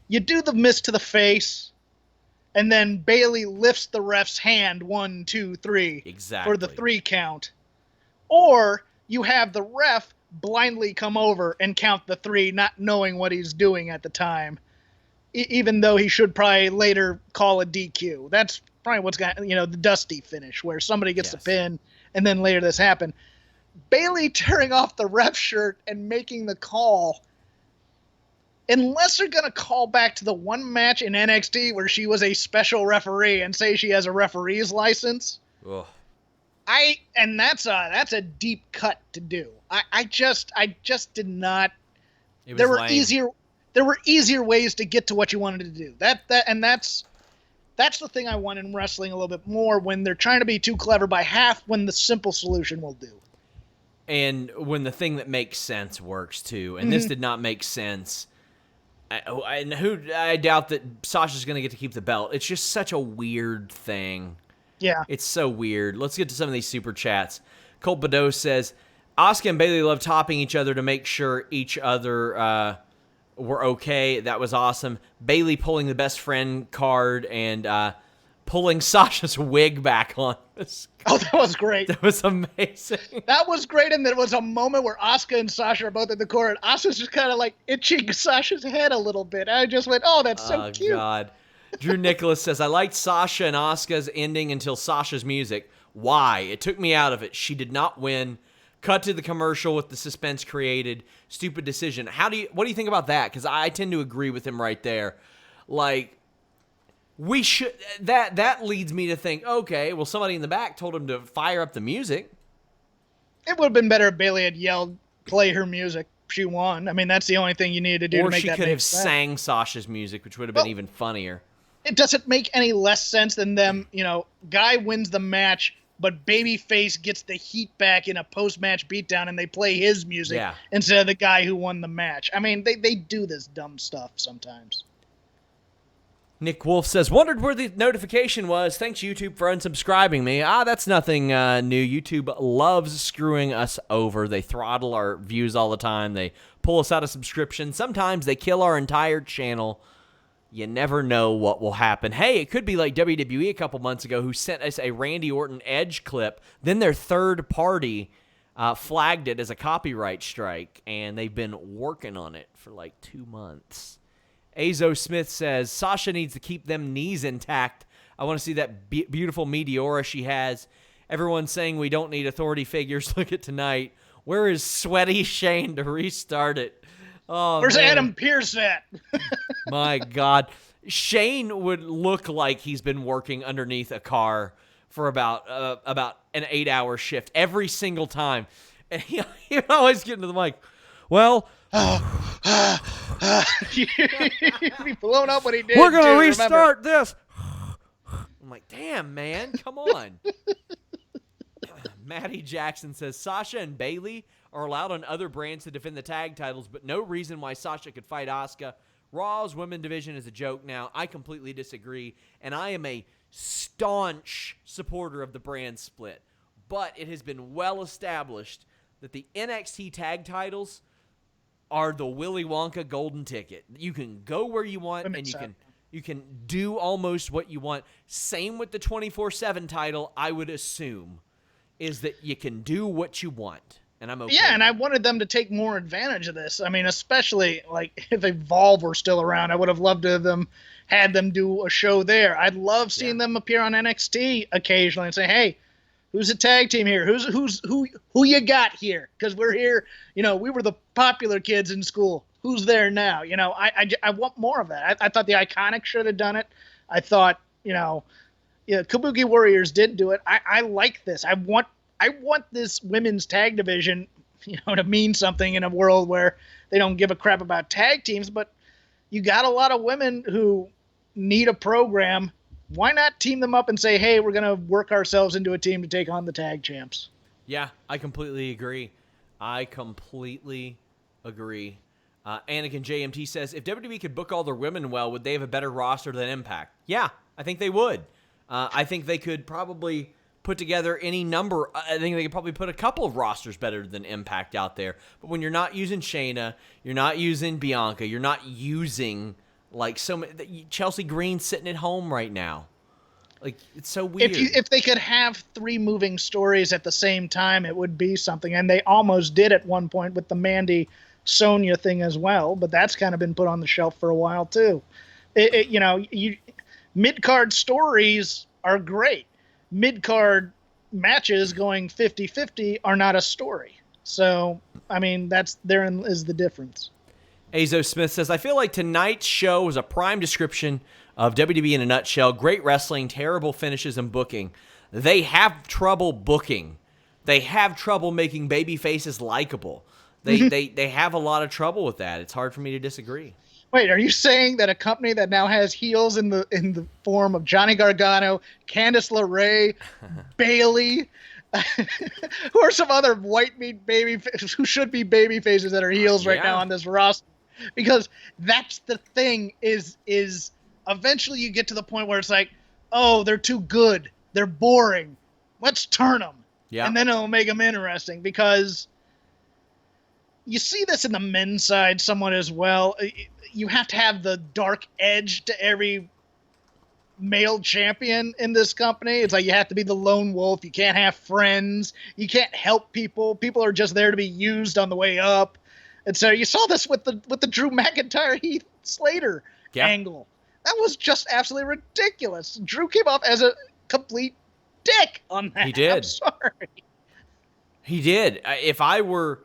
You do the miss to the face, and then Bayley lifts the ref's hand 1, 2, 3 exactly for the 3 count. Or you have the ref blindly come over and count the 3, not knowing what he's doing at the time, even though he should probably later call a DQ. That's probably what's got, the Dusty finish, where somebody gets the pin and then later this happened. Bayley tearing off the ref shirt and making the call, unless they're going to call back to the one match in NXT where she was a special referee and say she has a referee's license. Ugh. And that's a deep cut to do. I just did not. There were easier ways to get to what you wanted to do. That's the thing I want in wrestling a little bit more, when they're trying to be too clever by half when the simple solution will do. And when the thing that makes sense works too. And this did not make sense. I doubt that Sasha's going to get to keep the belt. It's just such a weird thing. Yeah. It's so weird. Let's get to some of these super chats. Colt Badeau says, Asuka and Bayley love topping each other to make sure each other were okay. That was awesome. Bayley pulling the best friend card and pulling Sasha's wig back on. Oh, that was great. That was amazing. That was great, and there was a moment where Asuka and Sasha are both in the corner, and Asuka's just kind of like itching Sasha's head a little bit. I just went, oh, that's so cute. Oh, God. Drew Nicholas says, I liked Sasha and Asuka's ending until Sasha's music. Why? It took me out of it. She did not win. Cut to the commercial with the suspense created. Stupid decision. What do you think about that? Because I tend to agree with him right there. Like, we should, that leads me to think, okay, well, somebody in the back told him to fire up the music. It would have been better if Bayley had yelled, play her music. She won. I mean, that's the only thing you needed to do to make that make sense. Or she could have sang Sasha's music, which would have been even funnier. It doesn't make any less sense than them, guy wins the match, but babyface gets the heat back in a post-match beatdown, and they play his music instead of the guy who won the match. I mean, they do this dumb stuff sometimes. Nick Wolf says, wondered where the notification was. Thanks, YouTube, for unsubscribing me. That's nothing new. YouTube loves screwing us over. They throttle our views all the time. They pull us out of subscription. Sometimes they kill our entire channel. You never know what will happen. Hey, it could be like WWE a couple months ago who sent us a Randy Orton Edge clip. Then their third party flagged it as a copyright strike, and they've been working on it for like 2 months. Azo Smith says, Sasha needs to keep them knees intact. I want to see that beautiful Meteora she has. Everyone's saying we don't need authority figures. Look at tonight. Where is sweaty Shane to restart it? Oh, where's man. Adam Pearce at? My God. Shane would look like he's been working underneath a car for about an 8-hour shift every single time. And he always get into the mic. Well, He'd be blown up when he did. we're going to restart remember. this. I'm like, damn, man, come on. Maddie Jackson says, Sasha and Bayley are allowed on other brands to defend the tag titles, but no reason why Sasha could fight Asuka. Raw's women division is a joke now. I completely disagree, and I am a staunch supporter of the brand split. But it has been well established that the NXT tag titles are the Willy Wonka golden ticket. You can go where you want, and you can do almost what you want. Same with the 24/7 title, I would assume, is that you can do what you want. And I'm okay. Yeah, and I wanted them to take more advantage of this. I mean, especially like if Evolve were still around, I would have loved to have had them do a show there. I'd love seeing them appear on NXT occasionally and say, "Hey, who's a tag team here? Who you got here? Because we're here. You know, we were the popular kids in school. Who's there now? You know, I want more of that. I thought the Iconics should have done it. I thought, Kabuki Warriors did do it. I like this. I want this women's tag division, to mean something in a world where they don't give a crap about tag teams. But you got a lot of women who need a program. Why not team them up and say, hey, we're going to work ourselves into a team to take on the tag champs? Yeah, I completely agree. Anakin JMT says, if WWE could book all their women well, would they have a better roster than Impact? Yeah, I think they would. I think they could probably put together any number. I think they could probably put a couple of rosters better than Impact out there. But when you're not using Shayna, you're not using Bianca, you're not using like so many. Chelsea Green's sitting at home right now. Like, it's so weird. If they could have 3 moving stories at the same time, it would be something. And they almost did at one point with the Mandy Sonya thing as well. But that's kind of been put on the shelf for a while too. Mid-card stories are great. Mid-card matches going 50-50 are not a story. So, I mean, therein is the difference. Azo Smith says, I feel like tonight's show was a prime description of WWE in a nutshell. Great wrestling, terrible finishes, and booking. They have trouble booking. They have trouble making baby faces likable. They have a lot of trouble with that. It's hard for me to disagree. Wait, are you saying that a company that now has heels in the form of Johnny Gargano, Candice LeRae, Bayley, who are some other white meat who should be baby faces that are heels right now on this roster? Because that's the thing is eventually you get to the point where it's like, oh, they're too good, they're boring, let's turn them, and then it'll make them interesting. Because you see this in the men's side somewhat as well. You have to have the dark edge to every male champion in this company. It's like you have to be the lone wolf. You can't have friends. You can't help people. People are just there to be used on the way up. And so you saw this with the Drew McIntyre Heath Slater angle. That was just absolutely ridiculous. Drew came off as a complete dick on that. He did. I'm sorry. He did. If I were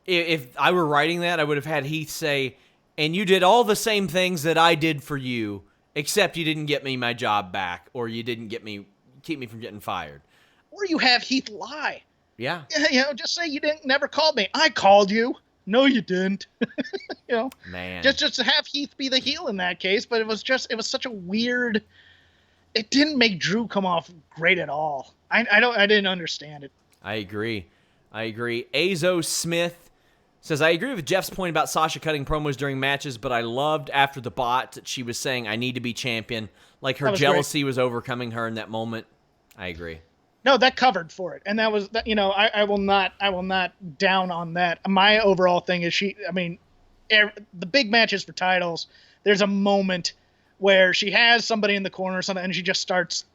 writing that, I would have had Heath say, and you did all the same things that I did for you, except you didn't get me my job back, or you didn't keep me from getting fired. Or you have Heath lie. Yeah. Just say you never called me. I called you. No, you didn't. Man. Just to have Heath be the heel in that case, but it was such a weird. It didn't make Drew come off great at all. I didn't understand it. I agree. Azo Smith Says, I agree with Jeff's point about Sasha cutting promos during matches, but I loved after the bot that she was saying, I need to be champion. Like her jealousy was overcoming her in that moment. I agree. No, that covered for it. And that was, I will not down on that. My overall thing is the big matches for titles, there's a moment where she has somebody in the corner or something, and she just starts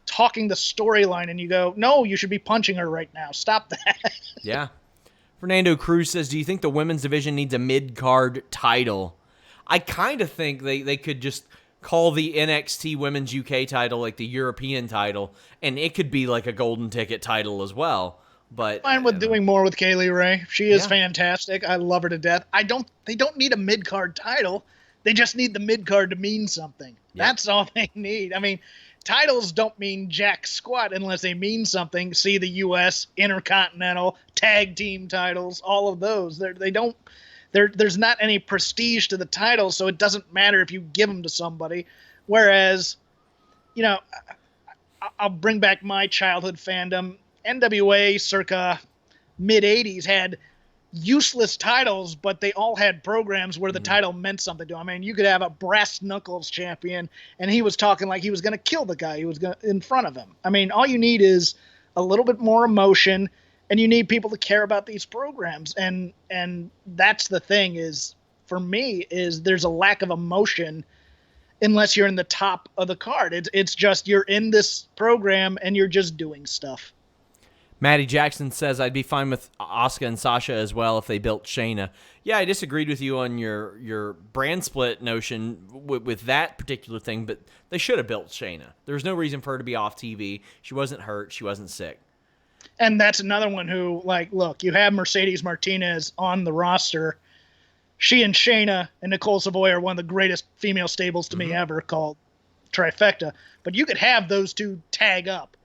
talking the storyline, and you go, no, you should be punching her right now. Stop that. Yeah. Fernando Cruz says, do you think the women's division needs a mid-card title? I kind of think they could just call the NXT Women's UK title like the European title, and it could be like a golden ticket title as well. But fine with doing more with Kaylee Ray. She is fantastic. I love her to death. They don't need a mid-card title. They just need the mid-card to mean something. Yep. That's all they need. I mean, titles don't mean jack squat unless they mean something. See the U.S. Intercontinental, Tag Team titles, all of those. There's not any prestige to the titles, so it doesn't matter if you give them to somebody. Whereas, I'll bring back my childhood fandom. NWA circa mid-'80s had useless titles, but they all had programs where the title meant something to them. I mean, you could have a brass knuckles champion, and he was talking like he was going to kill the guy who was in front of him. I mean, all you need is a little bit more emotion, and you need people to care about these programs. And that's the thing is, for me, is there's a lack of emotion unless you're in the top of the card. It's just you're in this program and you're just doing stuff. Maddie Jackson says, I'd be fine with Asuka and Sasha as well if they built Shayna. Yeah, I disagreed with you on your brand split notion with that particular thing, but they should have built Shayna. There's no reason for her to be off TV. She wasn't hurt. She wasn't sick. And that's another one who, look, you have Mercedes Martinez on the roster. She and Shayna and Nicole Savoy are one of the greatest female stables to me ever, called Trifecta. But you could have those two tag up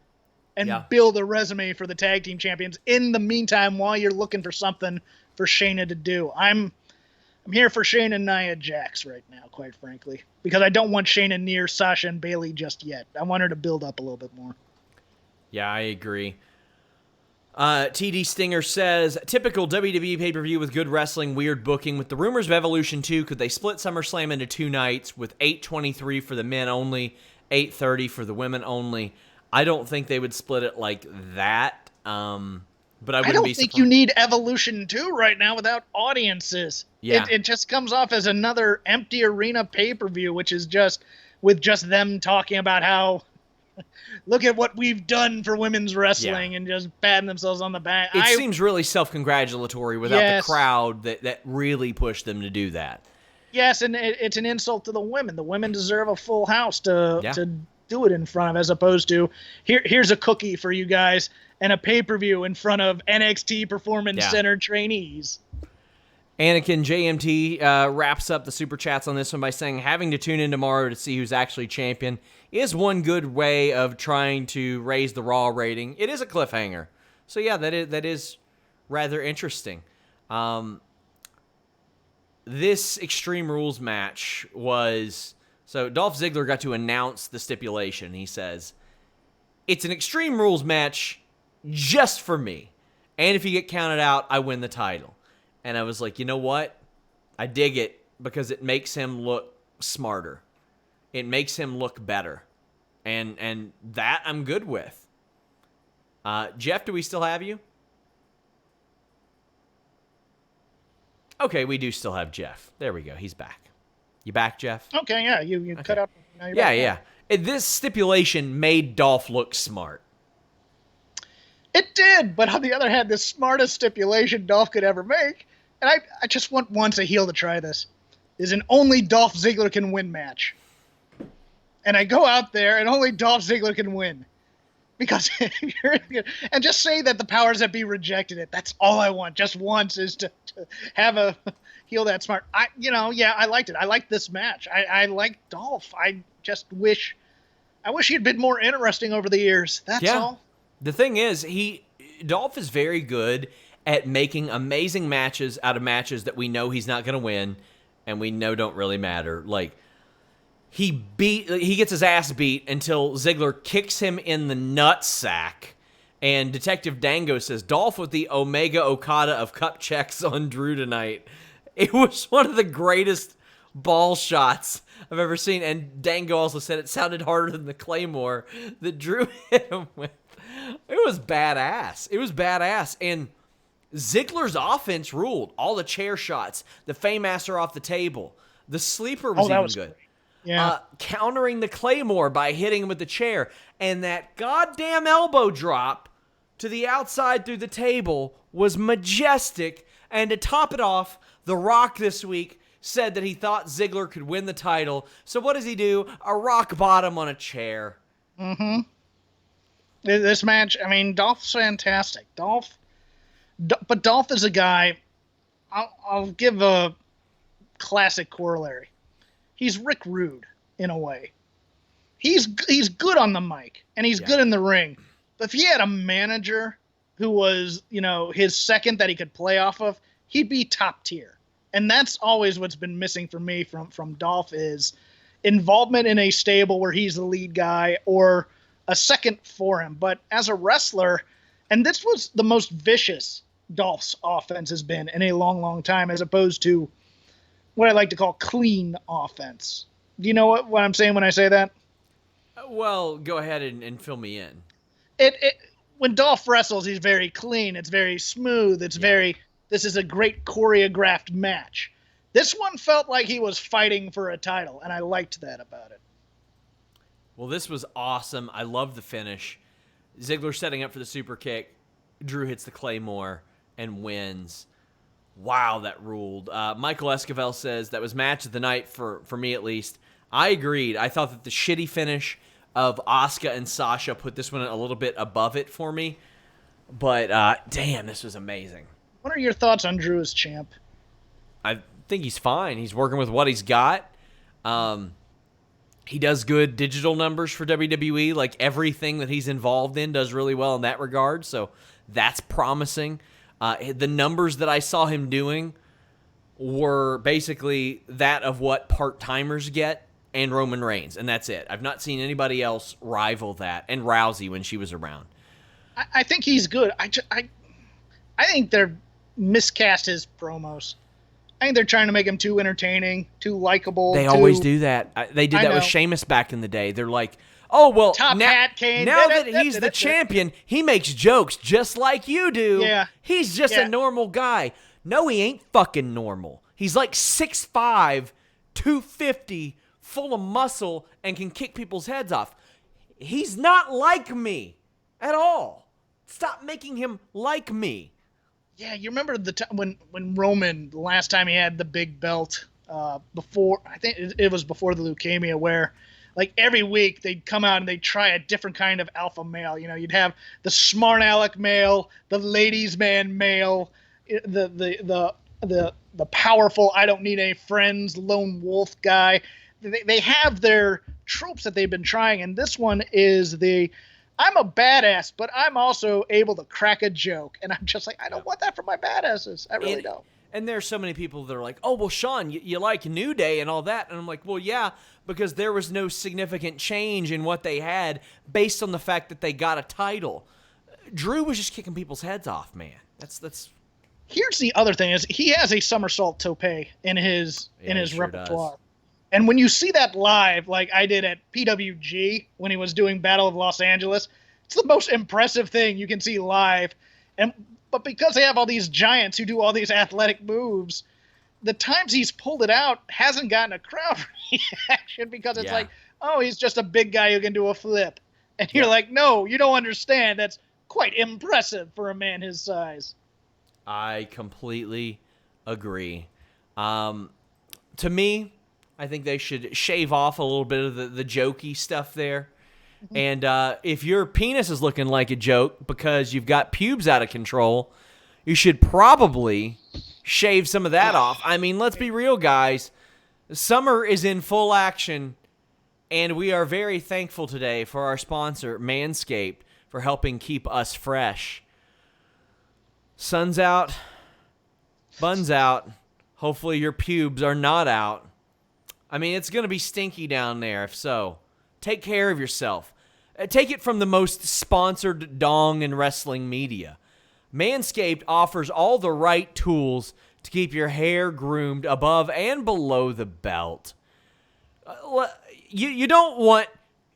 and build a resume for the tag team champions in the meantime while you're looking for something for Shayna to do. I'm here for Shayna and Nia Jax right now, quite frankly, because I don't want Shayna near Sasha and Bayley just yet. I want her to build up a little bit more. Yeah, I agree. TD Stinger says, typical WWE pay-per-view with good wrestling, weird booking. With the rumors of Evolution 2, could they split SummerSlam into 2 nights with 8:23 for the men only, 8:30 for the women only? I don't think they would split it like that, but I don't think you need Evolution 2 right now without audiences. Yeah. It just comes off as another empty arena pay-per-view, which is just with just them talking about how look at what we've done for women's wrestling and just patting themselves on the back. It seems really self-congratulatory without the crowd that really pushed them to do that. Yes, and it's an insult to the women. The women deserve a full house to do it in front of, as opposed to here's a cookie for you guys and a pay-per-view in front of NXT Performance Center trainees. Anakin JMT wraps up the super chats on this one by saying, having to tune in tomorrow to see who's actually champion is one good way of trying to raise the Raw rating. It is a cliffhanger. So yeah, that is rather interesting. This Extreme Rules match was... So Dolph Ziggler got to announce the stipulation. He says, it's an Extreme Rules match just for me. And if you get counted out, I win the title. And I was like, you know what? I dig it because it makes him look smarter. It makes him look better. And that I'm good with. Jeff, do we still have you? Okay, we do still have Jeff. There we go. He's back. You back, Jeff? Okay, yeah. You cut out. Yeah. This stipulation made Dolph look smart. It did, but on the other hand, the smartest stipulation Dolph could ever make, and I just want once a heel to try this, is an only Dolph Ziggler can win match. And I go out there and only Dolph Ziggler can win. Because and just say that the powers that be rejected it. That's all I want. Just once is to have a heel that smart. I liked it. I liked this match. I liked Dolph. I just wish he had been more interesting over the years. That's all. The thing is, Dolph is very good at making amazing matches out of matches that we know he's not going to win and we know don't really matter. Like, he gets his ass beat until Ziggler kicks him in the nutsack And Detective Dango says, Dolph with the Omega Okada of cup checks on Drew tonight. It was one of the greatest ball shots I've ever seen. And Dango also said it sounded harder than the Claymore that Drew hit him with. It was badass. It was badass. And Ziggler's offense ruled. All the chair shots, the Faymaster off the table. The sleeper was even good. Great. Yeah. Countering the Claymore by hitting him with the chair. And that goddamn elbow drop to the outside through the table was majestic. And to top it off, The Rock this week said that he thought Ziggler could win the title. So what does he do? A rock bottom on a chair. Mm-hmm. This match, I mean, Dolph's fantastic. But Dolph is a guy, I'll give a classic corollary. He's Rick Rude in a way. He's good on the mic, and he's good in the ring. But if he had a manager who was, his second that he could play off of, he'd be top tier. And that's always what's been missing for me from Dolph is involvement in a stable where he's the lead guy or a second for him. But as a wrestler, and this was the most vicious Dolph's offense has been in a long, long time, as opposed to what I like to call clean offense. Do you know what I'm saying when I say that? Well, go ahead and fill me in. When Dolph wrestles, he's very clean. It's very smooth. This is a great choreographed match. This one felt like he was fighting for a title, and I liked that about it. Well, this was awesome. I love the finish. Ziggler setting up for the super kick. Drew hits the Claymore and wins. Wow, that ruled. Michael Esquivel says that was match of the night for me at least. I agreed. I thought that the shitty finish of Asuka and Sasha put this one a little bit above it for me. But, damn, this was amazing. What are your thoughts on Drew as champ? I think he's fine. He's working with what he's got. He does good digital numbers for WWE. Like, everything that he's involved in does really well in that regard. So that's promising. The numbers that I saw him doing were basically that of what part-timers get and Roman Reigns, and that's it. I've not seen anybody else rival that, and Rousey when she was around. I think he's good. I think they're miscast his promos. I think they're trying to make him too entertaining, too likable. They always do that. They did that with Sheamus back in the day. They're like, oh, well, Top hat, Kane. Now that he's the champion, he makes jokes just like you do. Yeah. He's just a normal guy. No, he ain't fucking normal. He's like 6'5", 250, full of muscle, and can kick people's heads off. He's not like me at all. Stop making him like me. Yeah, you remember the time when Roman, the last time he had the big belt, before, I think it was before the leukemia, where like every week they'd come out and they'd try a different kind of alpha male. You'd have the smart aleck male, the ladies man male, the powerful, I don't need any friends, lone wolf guy. They have their tropes that they've been trying, and this one is I'm a badass, but I'm also able to crack a joke. And I'm just like, I don't want that for my badasses. I really don't. And there's so many people that are like, oh, well, Sean, you like New Day and all that. And I'm like, well, yeah, because there was no significant change in what they had based on the fact that they got a title. Drew was just kicking people's heads off, man. That's. Here's the other thing is he has a somersault tope in his repertoire. Does. And when you see that live, like I did at PWG when he was doing Battle of Los Angeles, it's the most impressive thing you can see live. But because they have all these giants who do all these athletic moves, the times he's pulled it out hasn't gotten a crowd reaction because it's like, oh, he's just a big guy who can do a flip. And you're like, no, you don't understand. That's quite impressive for a man his size. I completely agree. To me, I think they should shave off a little bit of the jokey stuff there. And if your penis is looking like a joke because you've got pubes out of control, you should probably shave some of that off. I mean, let's be real, guys. Summer is in full action, and we are very thankful today for our sponsor, Manscaped, for helping keep us fresh. Sun's out, bun's out. Hopefully your pubes are not out. I mean, it's going to be stinky down there, if so. Take care of yourself. Take it from the most sponsored dong in wrestling media. Manscaped offers all the right tools to keep your hair groomed above and below the belt. You don't want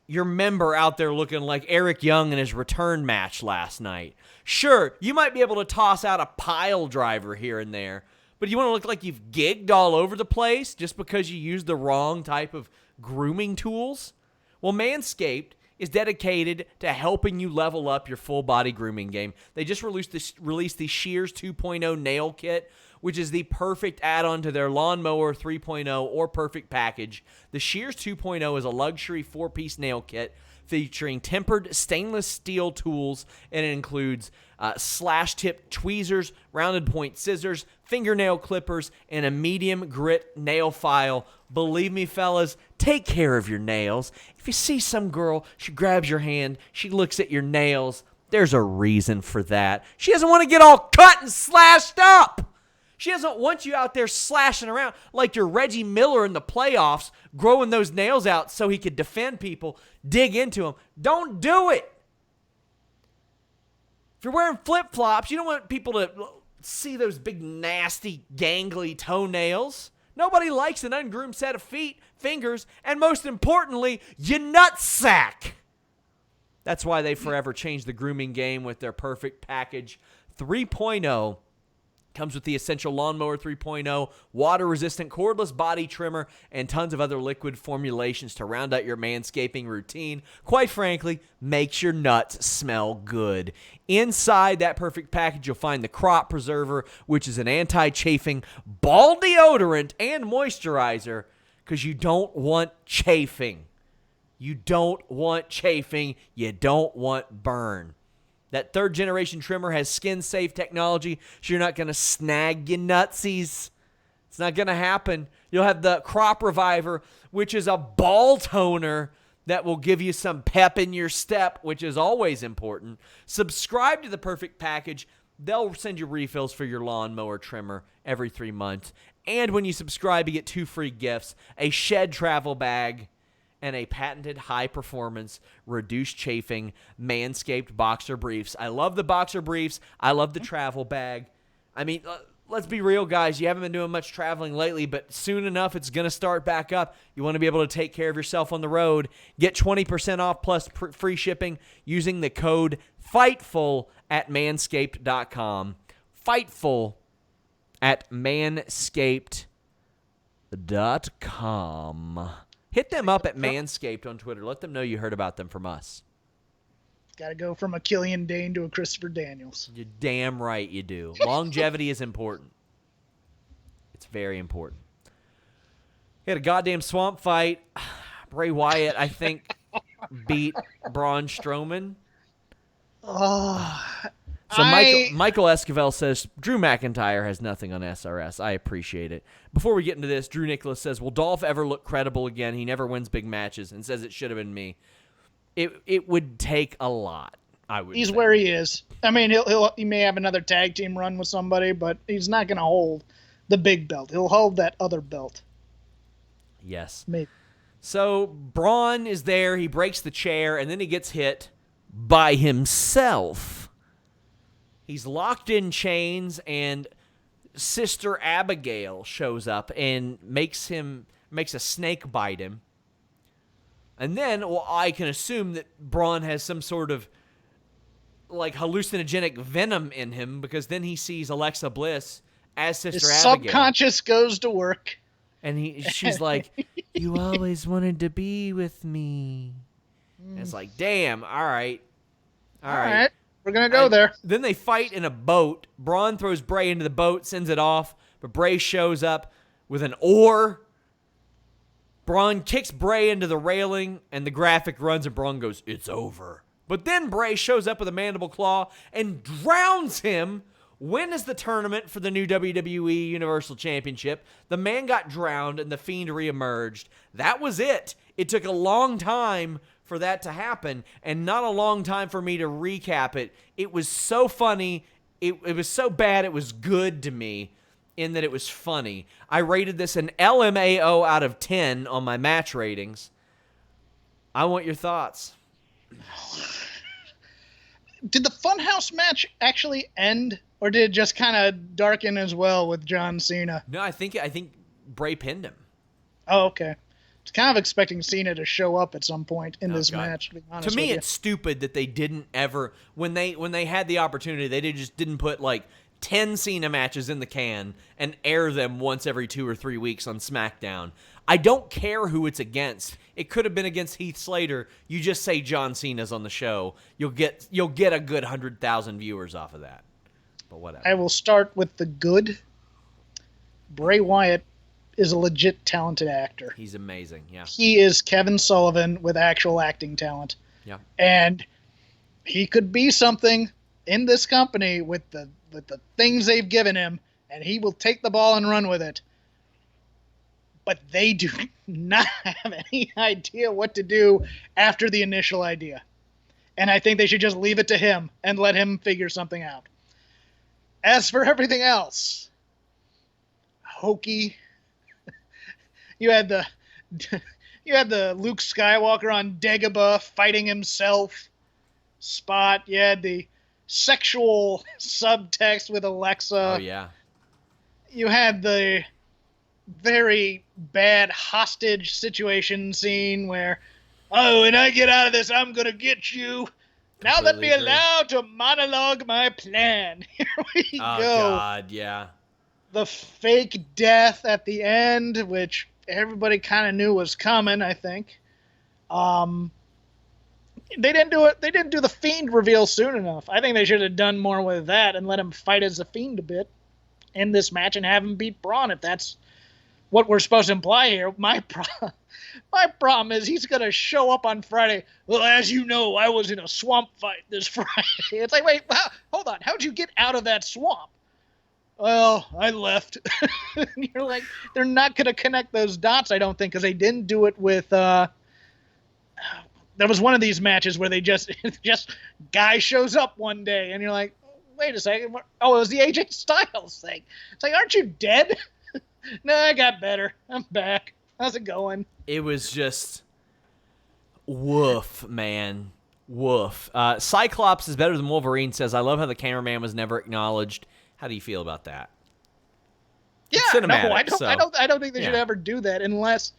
your member out there looking like Eric Young in his return match last night. Sure, you might be able to toss out a pile driver here and there, but you want to look like you've gigged all over the place just because you used the wrong type of grooming tools? Well, Manscaped is dedicated to helping you level up your full body grooming game. They just released the Shears 2.0 nail kit, which is the perfect add-on to their Lawnmower 3.0 or Perfect package. The Shears 2.0 is a luxury 4-piece nail kit featuring tempered stainless steel tools, and it includes slash-tip tweezers, rounded point scissors, fingernail clippers, and a medium grit nail file. Believe me, fellas, take care of your nails. If you see some girl, she grabs your hand, she looks at your nails, there's a reason for that. She doesn't want to get all cut and slashed up. She doesn't want you out there slashing around like you're Reggie Miller in the playoffs, growing those nails out so he could defend people, dig into them. Don't do it. If you're wearing flip-flops, you don't want people to see those big, nasty, gangly toenails. Nobody likes an ungroomed set of feet, fingers, and most importantly, your nutsack. That's why they forever changed the grooming game with their Perfect Package 3.0. Comes with the Essential Lawnmower 3.0, water-resistant cordless body trimmer, and tons of other liquid formulations to round out your manscaping routine. Quite frankly, makes your nuts smell good. Inside that Perfect package, you'll find the Crop Preserver, which is an anti-chafing ball deodorant and moisturizer, because you don't want chafing. You don't want chafing. You don't want burn. That third-generation trimmer has skin-safe technology, so you're not going to snag your nutsies. It's not going to happen. You'll have the Crop Reviver, which is a ball toner that will give you some pep in your step, which is always important. Subscribe to the Perfect Package. They'll send you refills for your lawnmower trimmer every 3 months. And when you subscribe, you get 2 free gifts, a Shed travel bag, and a patented high-performance, reduced chafing, Manscaped boxer briefs. I love the boxer briefs. I love the travel bag. I mean, let's be real, guys. You haven't been doing much traveling lately, but soon enough, it's going to start back up. You want to be able to take care of yourself on the road. Get 20% off plus free shipping using the code FIGHTFUL at manscaped.com. FIGHTFUL at manscaped.com. Hit them up at Manscaped on Twitter. Let them know you heard about them from us. Got to go from a Killian Dane to a Christopher Daniels. You're damn right you do. Longevity is important. It's very important. We had a goddamn swamp fight. Bray Wyatt, I think, beat Braun Strowman. So Michael Esquivel says, Drew McIntyre has nothing on SRS. I appreciate it. Before we get into this, Drew Nicholas says, will Dolph ever look credible again? He never wins big matches, and says it should have been me. It would take a lot, I would He's say. where he is. I mean, he may have another tag team run with somebody, but he's not going to hold the big belt. He'll hold that other belt. Yes. Maybe. So Braun is there. He breaks the chair, and then he gets hit by himself. He's locked in chains, and Sister Abigail shows up and makes a snake bite him. And then, well, I can assume that Braun has some sort of like hallucinogenic venom in him, because then he sees Alexa Bliss as Sister His Abigail. subconscious goes to work. And she's like, you always wanted to be with me. And it's like, damn, all right. All right. We're going to go there. Then they fight in a boat. Braun throws Bray into the boat, sends it off, but Bray shows up with an oar. Braun kicks Bray into the railing, and the graphic runs, and Braun goes, it's over. But then Bray shows up with a mandible claw and drowns him. Wins the tournament for the new WWE Universal Championship. The man got drowned, and the Fiend reemerged. That was it. It took a long time for that to happen, and not a long time for me to recap it. It was so funny. It was so bad it was good to me in that it was funny. I rated this an LMAO out of 10 on my match ratings. I want your thoughts. Did the Funhouse match actually end, or did it just kind of darken as well with John Cena? No, I think Bray pinned him. Oh, okay. I was kind of expecting Cena to show up at some point in this God. match. To be honest To me, with you. it's stupid that they didn't ever when they had the opportunity, they just didn't put like 10 Cena matches in the can and air them once every 2 or 3 weeks on SmackDown. I don't care who it's against. It could have been against Heath Slater. You just say John Cena's on the show. You'll get a good 100,000 viewers off of that. But whatever. I will start with the good. Bray Wyatt is a legit talented actor. He's amazing. Yeah. He is Kevin Sullivan with actual acting talent. Yeah. And he could be something in this company with the things they've given him, and he will take the ball and run with it. But they do not have any idea what to do after the initial idea. And I think they should just leave it to him and let him figure something out. As for everything else, hokey. You had the Luke Skywalker on Dagobah fighting himself spot. You had the sexual subtext with Alexa. Oh yeah. You had the very bad hostage situation scene where, oh, when I get out of this, I'm gonna get you. Now let me allow to monologue my plan. Here we go. Oh God, yeah. The fake death at the end, which everybody kind of knew was coming, I think. They didn't do it. They didn't do the Fiend reveal soon enough. I think they should have done more with that and let him fight as the Fiend a bit in this match and have him beat Braun if that's what we're supposed to imply here. My problem is he's going to show up on Friday. Well, as you know, I was in a swamp fight this Friday. It's like, wait, hold on. How'd you get out of that swamp? Well, I left. You're like, they're not going to connect those dots, I don't think, because they didn't do it with there was one of these matches where they just guy shows up one day and you're like, wait a second. Oh, it was the AJ Styles thing. It's like, aren't you dead? No, I got better. I'm back. How's it going? It was just woof, man. Woof. Cyclops is better than Wolverine says, I love how the cameraman was never acknowledged. How do you feel about that? Yeah, it's cinematic, no, I don't think they should ever do that unless,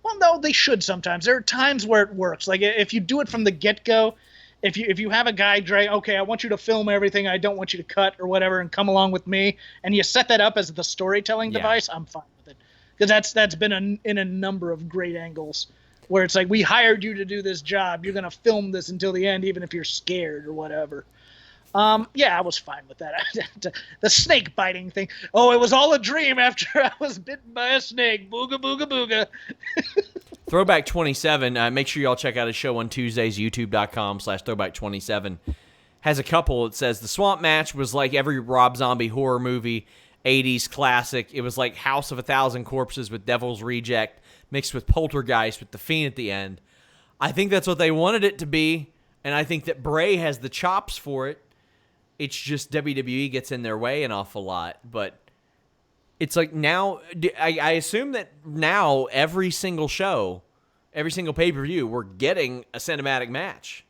well, no, they should sometimes. There are times where it works. Like if you do it from the get-go, if you have a guy okay, I want you to film everything, I don't want you to cut or whatever, and come along with me, and you set that up as the storytelling device, I'm fine with it. Because that's been in a number of great angles where it's like, we hired you to do this job, you're going to film this until the end, even if you're scared or whatever. Yeah, I was fine with that. The snake biting thing. Oh, it was all a dream after I was bitten by a snake. Booga, booga, booga. Throwback 27. Make sure y'all check out his show on Tuesdays, youtube.com/throwback27. Has a couple. It says, the swamp match was like every Rob Zombie horror movie, 80s classic. It was like House of 1,000 Corpses with Devil's Reject mixed with Poltergeist with the Fiend at the end. I think that's what they wanted it to be, and I think that Bray has the chops for it. It's just WWE gets in their way an awful lot. But it's like now, I assume that now every single show, every single pay-per-view, we're getting a cinematic match.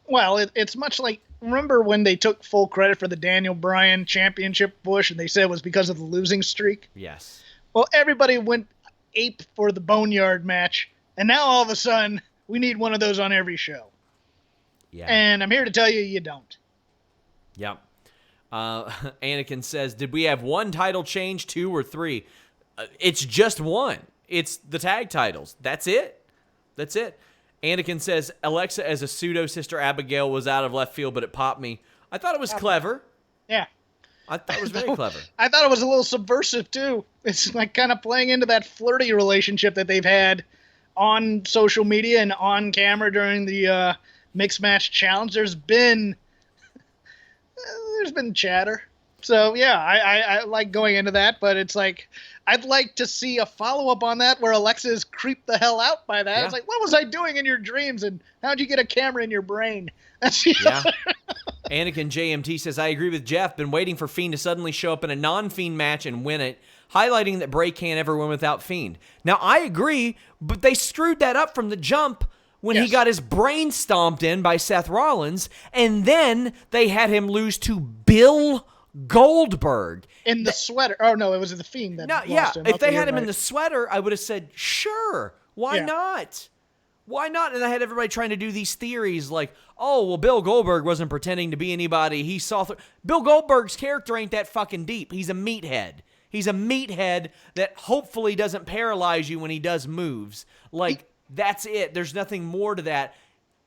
Well, it's much like, remember when they took full credit for the Daniel Bryan championship push and they said it was because of the losing streak? Yes. Well, everybody went ape for the Boneyard match, and now all of a sudden, we need one of those on every show. Yeah. And I'm here to tell you, you don't. Yep. Anakin says, did we have one title change, 2 or 3? It's just one. It's the tag titles. That's it. That's it. Anakin says, Alexa as a pseudo-sister Abigail was out of left field, but it popped me. I thought it was clever. Yeah. I thought it was very clever. I thought it was a little subversive, too. It's like kind of playing into that flirty relationship that they've had on social media and on camera during the Mixed Match Challenge. There's been chatter. So, yeah, I like going into that, but it's like, I'd like to see a follow-up on that where Alexa is creeped the hell out by that. Yeah. It's like, what was I doing in your dreams, and how'd you get a camera in your brain? Yeah. Anakin JMT says, I agree with Jeff. Been waiting for Fiend to suddenly show up in a non-Fiend match and win it, highlighting that Bray can't ever win without Fiend. Now, I agree, but they screwed that up from the jump when he got his brain stomped in by Seth Rollins, and then they had him lose to Bill Goldberg. In the sweater. Oh, no, it was the Fiend that lost him. If they had him in the sweater, I would have said, sure, why not? Why not? And I had everybody trying to do these theories like, oh, well, Bill Goldberg wasn't pretending to be anybody. He saw Bill Goldberg's character ain't that fucking deep. He's a meathead. He's a meathead that hopefully doesn't paralyze you when he does moves. Like, that's it. There's nothing more to that.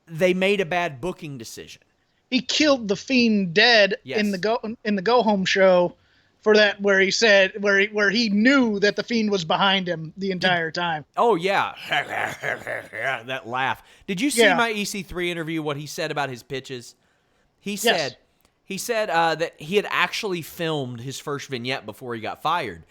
They made a bad booking decision. He killed the Fiend dead in the go home show for that, where he said where he knew that the Fiend was behind him the entire time. Oh yeah, that laugh. Did you see my EC3 interview? What he said about his pitches? He said that he had actually filmed his first vignette before he got fired.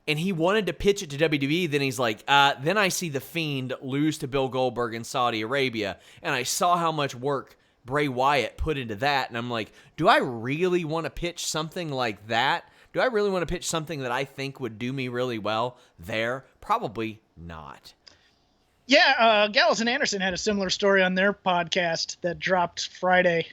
And he wanted to pitch it to WWE. Then he's like, then I see the Fiend lose to Bill Goldberg in Saudi Arabia. And I saw how much work Bray Wyatt put into that. And I'm like, do I really want to pitch something like that? Do I really want to pitch something that I think would do me really well there? Probably not. Yeah, Gallows and Anderson had a similar story on their podcast that dropped Friday.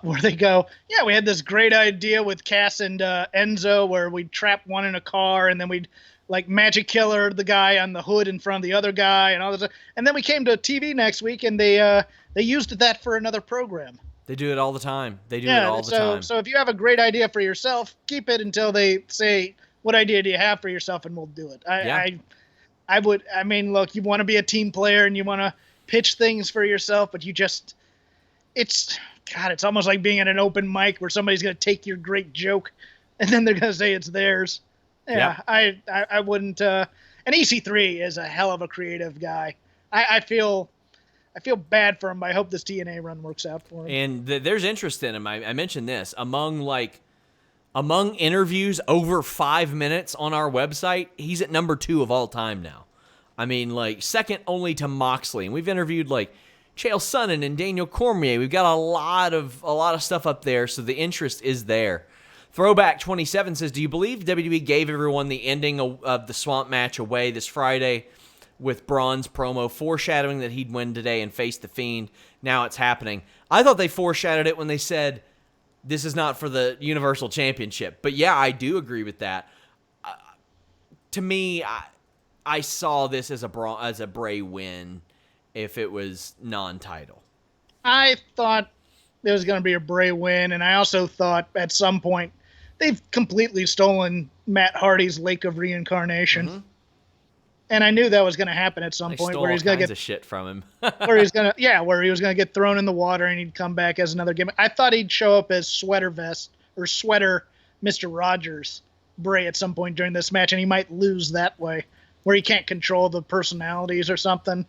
Where they go, we had this great idea with Cass and Enzo where we'd trap one in a car and then we'd like magic killer the guy on the hood in front of the other guy and all this. And then we came to TV next week and they used that for another program. They do it all the time. They do it all the time. So if you have a great idea for yourself, keep it until they say, what idea do you have for yourself? And we'll do it. I mean, look, you want to be a team player and you want to pitch things for yourself, but it's almost like being at an open mic where somebody's going to take your great joke and then they're going to say it's theirs. Yeah. I wouldn't, and EC3 is a hell of a creative guy. I feel bad for him, but I hope this TNA run works out for him. And there's interest in him. I mentioned this among interviews over 5 minutes on our website. He's at number 2 of all time now. I mean, like second only to Moxley. And we've interviewed like Chael Sonnen and Daniel Cormier. We've got a lot of stuff up there, so the interest is there. Throwback 27 says, do you believe WWE gave everyone the ending of the Swamp match away this Friday with Braun's promo foreshadowing that he'd win today and face the Fiend? Now it's happening. I thought they foreshadowed it when they said this is not for the Universal Championship. But yeah, I do agree with that. To me, I saw this as a Bray win if it was non-title. I thought there was going to be a Bray win, and I also thought at some point they've completely stolen Matt Hardy's Lake of Reincarnation. Mm-hmm. And I knew that was going to happen at some point where he's going to get shit from him. where he was going to get thrown in the water and he'd come back as another gimmick. I thought he'd show up as Sweater Mr. Rogers Bray at some point during this match, and he might lose that way, where he can't control the personalities or something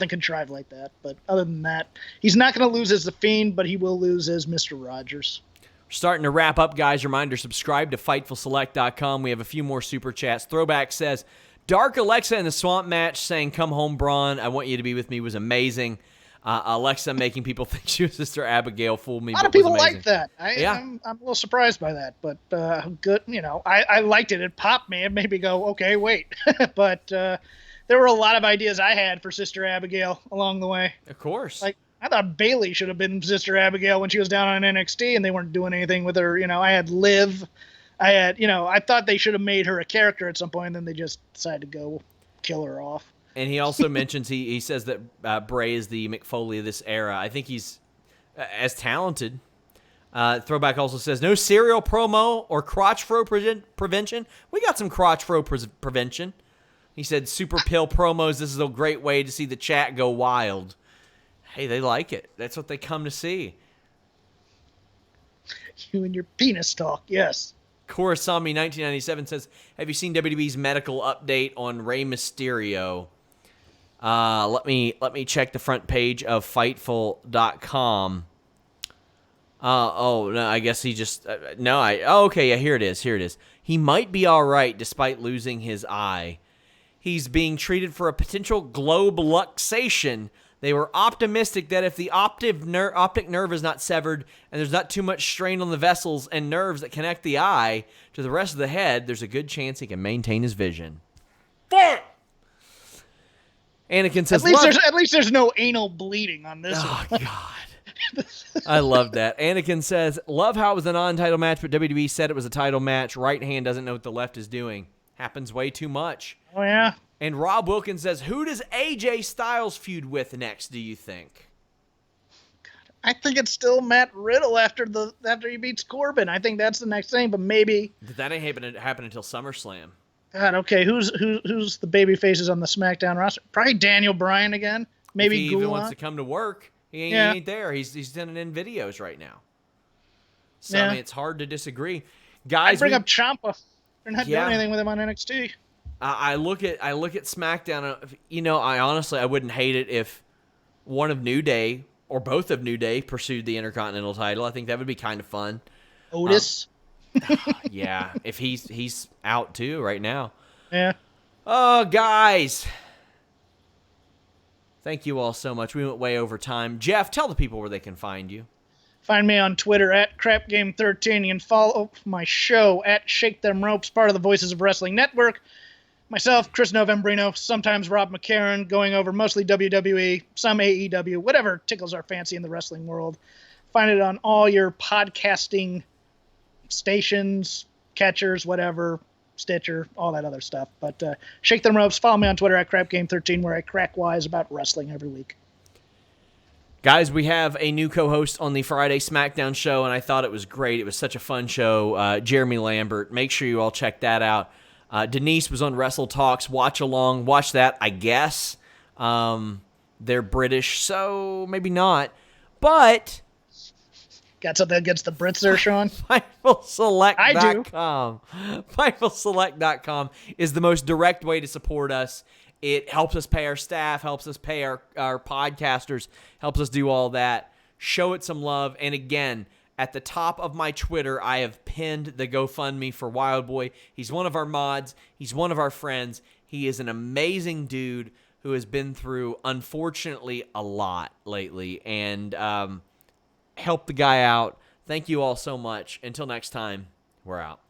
contrived like that. But other than that, he's not going to lose as the Fiend, but he will lose as Mr. Rogers. We're starting to wrap up, guys. Reminder, subscribe to FightfulSelect.com. We have a few more super chats. Throwback says, Dark Alexa in the Swamp match saying, come home, Braun, I want you to be with me, was amazing. Alexa making people think she was Sister Abigail fooled me. A lot of people like that. I'm a little surprised by that, but good. I liked it. It popped me. It made me go, okay, wait. But there were a lot of ideas I had for Sister Abigail along the way. Of course. Like, I thought Bayley should have been Sister Abigail when she was down on NXT and they weren't doing anything with her. I had Liv. I thought they should have made her a character at some point, and then they just decided to go kill her off. And he also mentions, he says that Bray is the McFoley of this era. I think he's as talented. Throwback also says, no serial promo or crotch fro prevention. We got some crotch fro prevention. He said, super pill promos. This is a great way to see the chat go wild. Hey, they like it. That's what they come to see. You and your penis talk, yes. Korosami 1997 says, have you seen WWE's medical update on Rey Mysterio? Let me check the front page of Fightful.com. No, I guess he just okay, yeah, here it is. He might be all right despite losing his eye. He's being treated for a potential globe luxation. They were optimistic that if the optic nerve is not severed and there's not too much strain on the vessels and nerves that connect the eye to the rest of the head, there's a good chance he can maintain his vision. Anakin says, at least there's no anal bleeding on this oh, one. God. I love that. Anakin says, love how it was a non-title match, but WWE said it was a title match. Right hand doesn't know what the left is doing. Happens way too much. Oh, yeah. And Rob Wilkins says, who does AJ Styles feud with next, do you think? I think it's still Matt Riddle after he beats Corbin. I think that's the next thing, but maybe That ain't happen until SummerSlam. God, okay, who's the baby faces on the SmackDown roster? Probably Daniel Bryan again. Maybe if he even wants to come to work, he ain't there. He's sending in videos right now. So I mean, it's hard to disagree. Guys, I bring up Ciampa. They're not doing anything with him on NXT. I look at SmackDown. I wouldn't hate it if one of New Day or both of New Day pursued the Intercontinental title. I think that would be kind of fun. Otis. Yeah, if he's out too right now. Yeah. Oh, guys. Thank you all so much. We went way over time. Jeff, tell the people where they can find you. Find me on Twitter at CrapGame13. You can follow my show at Shake Them Ropes, part of the Voices of Wrestling Network. Myself, Chris Novembrino, sometimes Rob McCarron, going over mostly WWE, some AEW, whatever tickles our fancy in the wrestling world. Find it on all your podcasting stations, catchers, whatever, Stitcher, all that other stuff. But Shake Them Ropes. Follow me on Twitter at CrapGame13, where I crack wise about wrestling every week. Guys, we have a new co-host on the Friday SmackDown show, and I thought it was great. It was such a fun show. Jeremy Lambert. Make sure you all check that out. Denise was on Wrestle Talks. Watch along. Watch that, I guess. They're British, so maybe not. But got something against the Brits there, Sean? FightfulSelect.com. FightfulSelect.com is the most direct way to support us. It helps us pay our staff, helps us pay our podcasters, helps us do all that. Show it some love. And again, at the top of my Twitter, I have pinned the GoFundMe for Wild Boy. He's one of our mods. He's one of our friends. He is an amazing dude who has been through, unfortunately, a lot lately. And help the guy out. Thank you all so much. Until next time, we're out.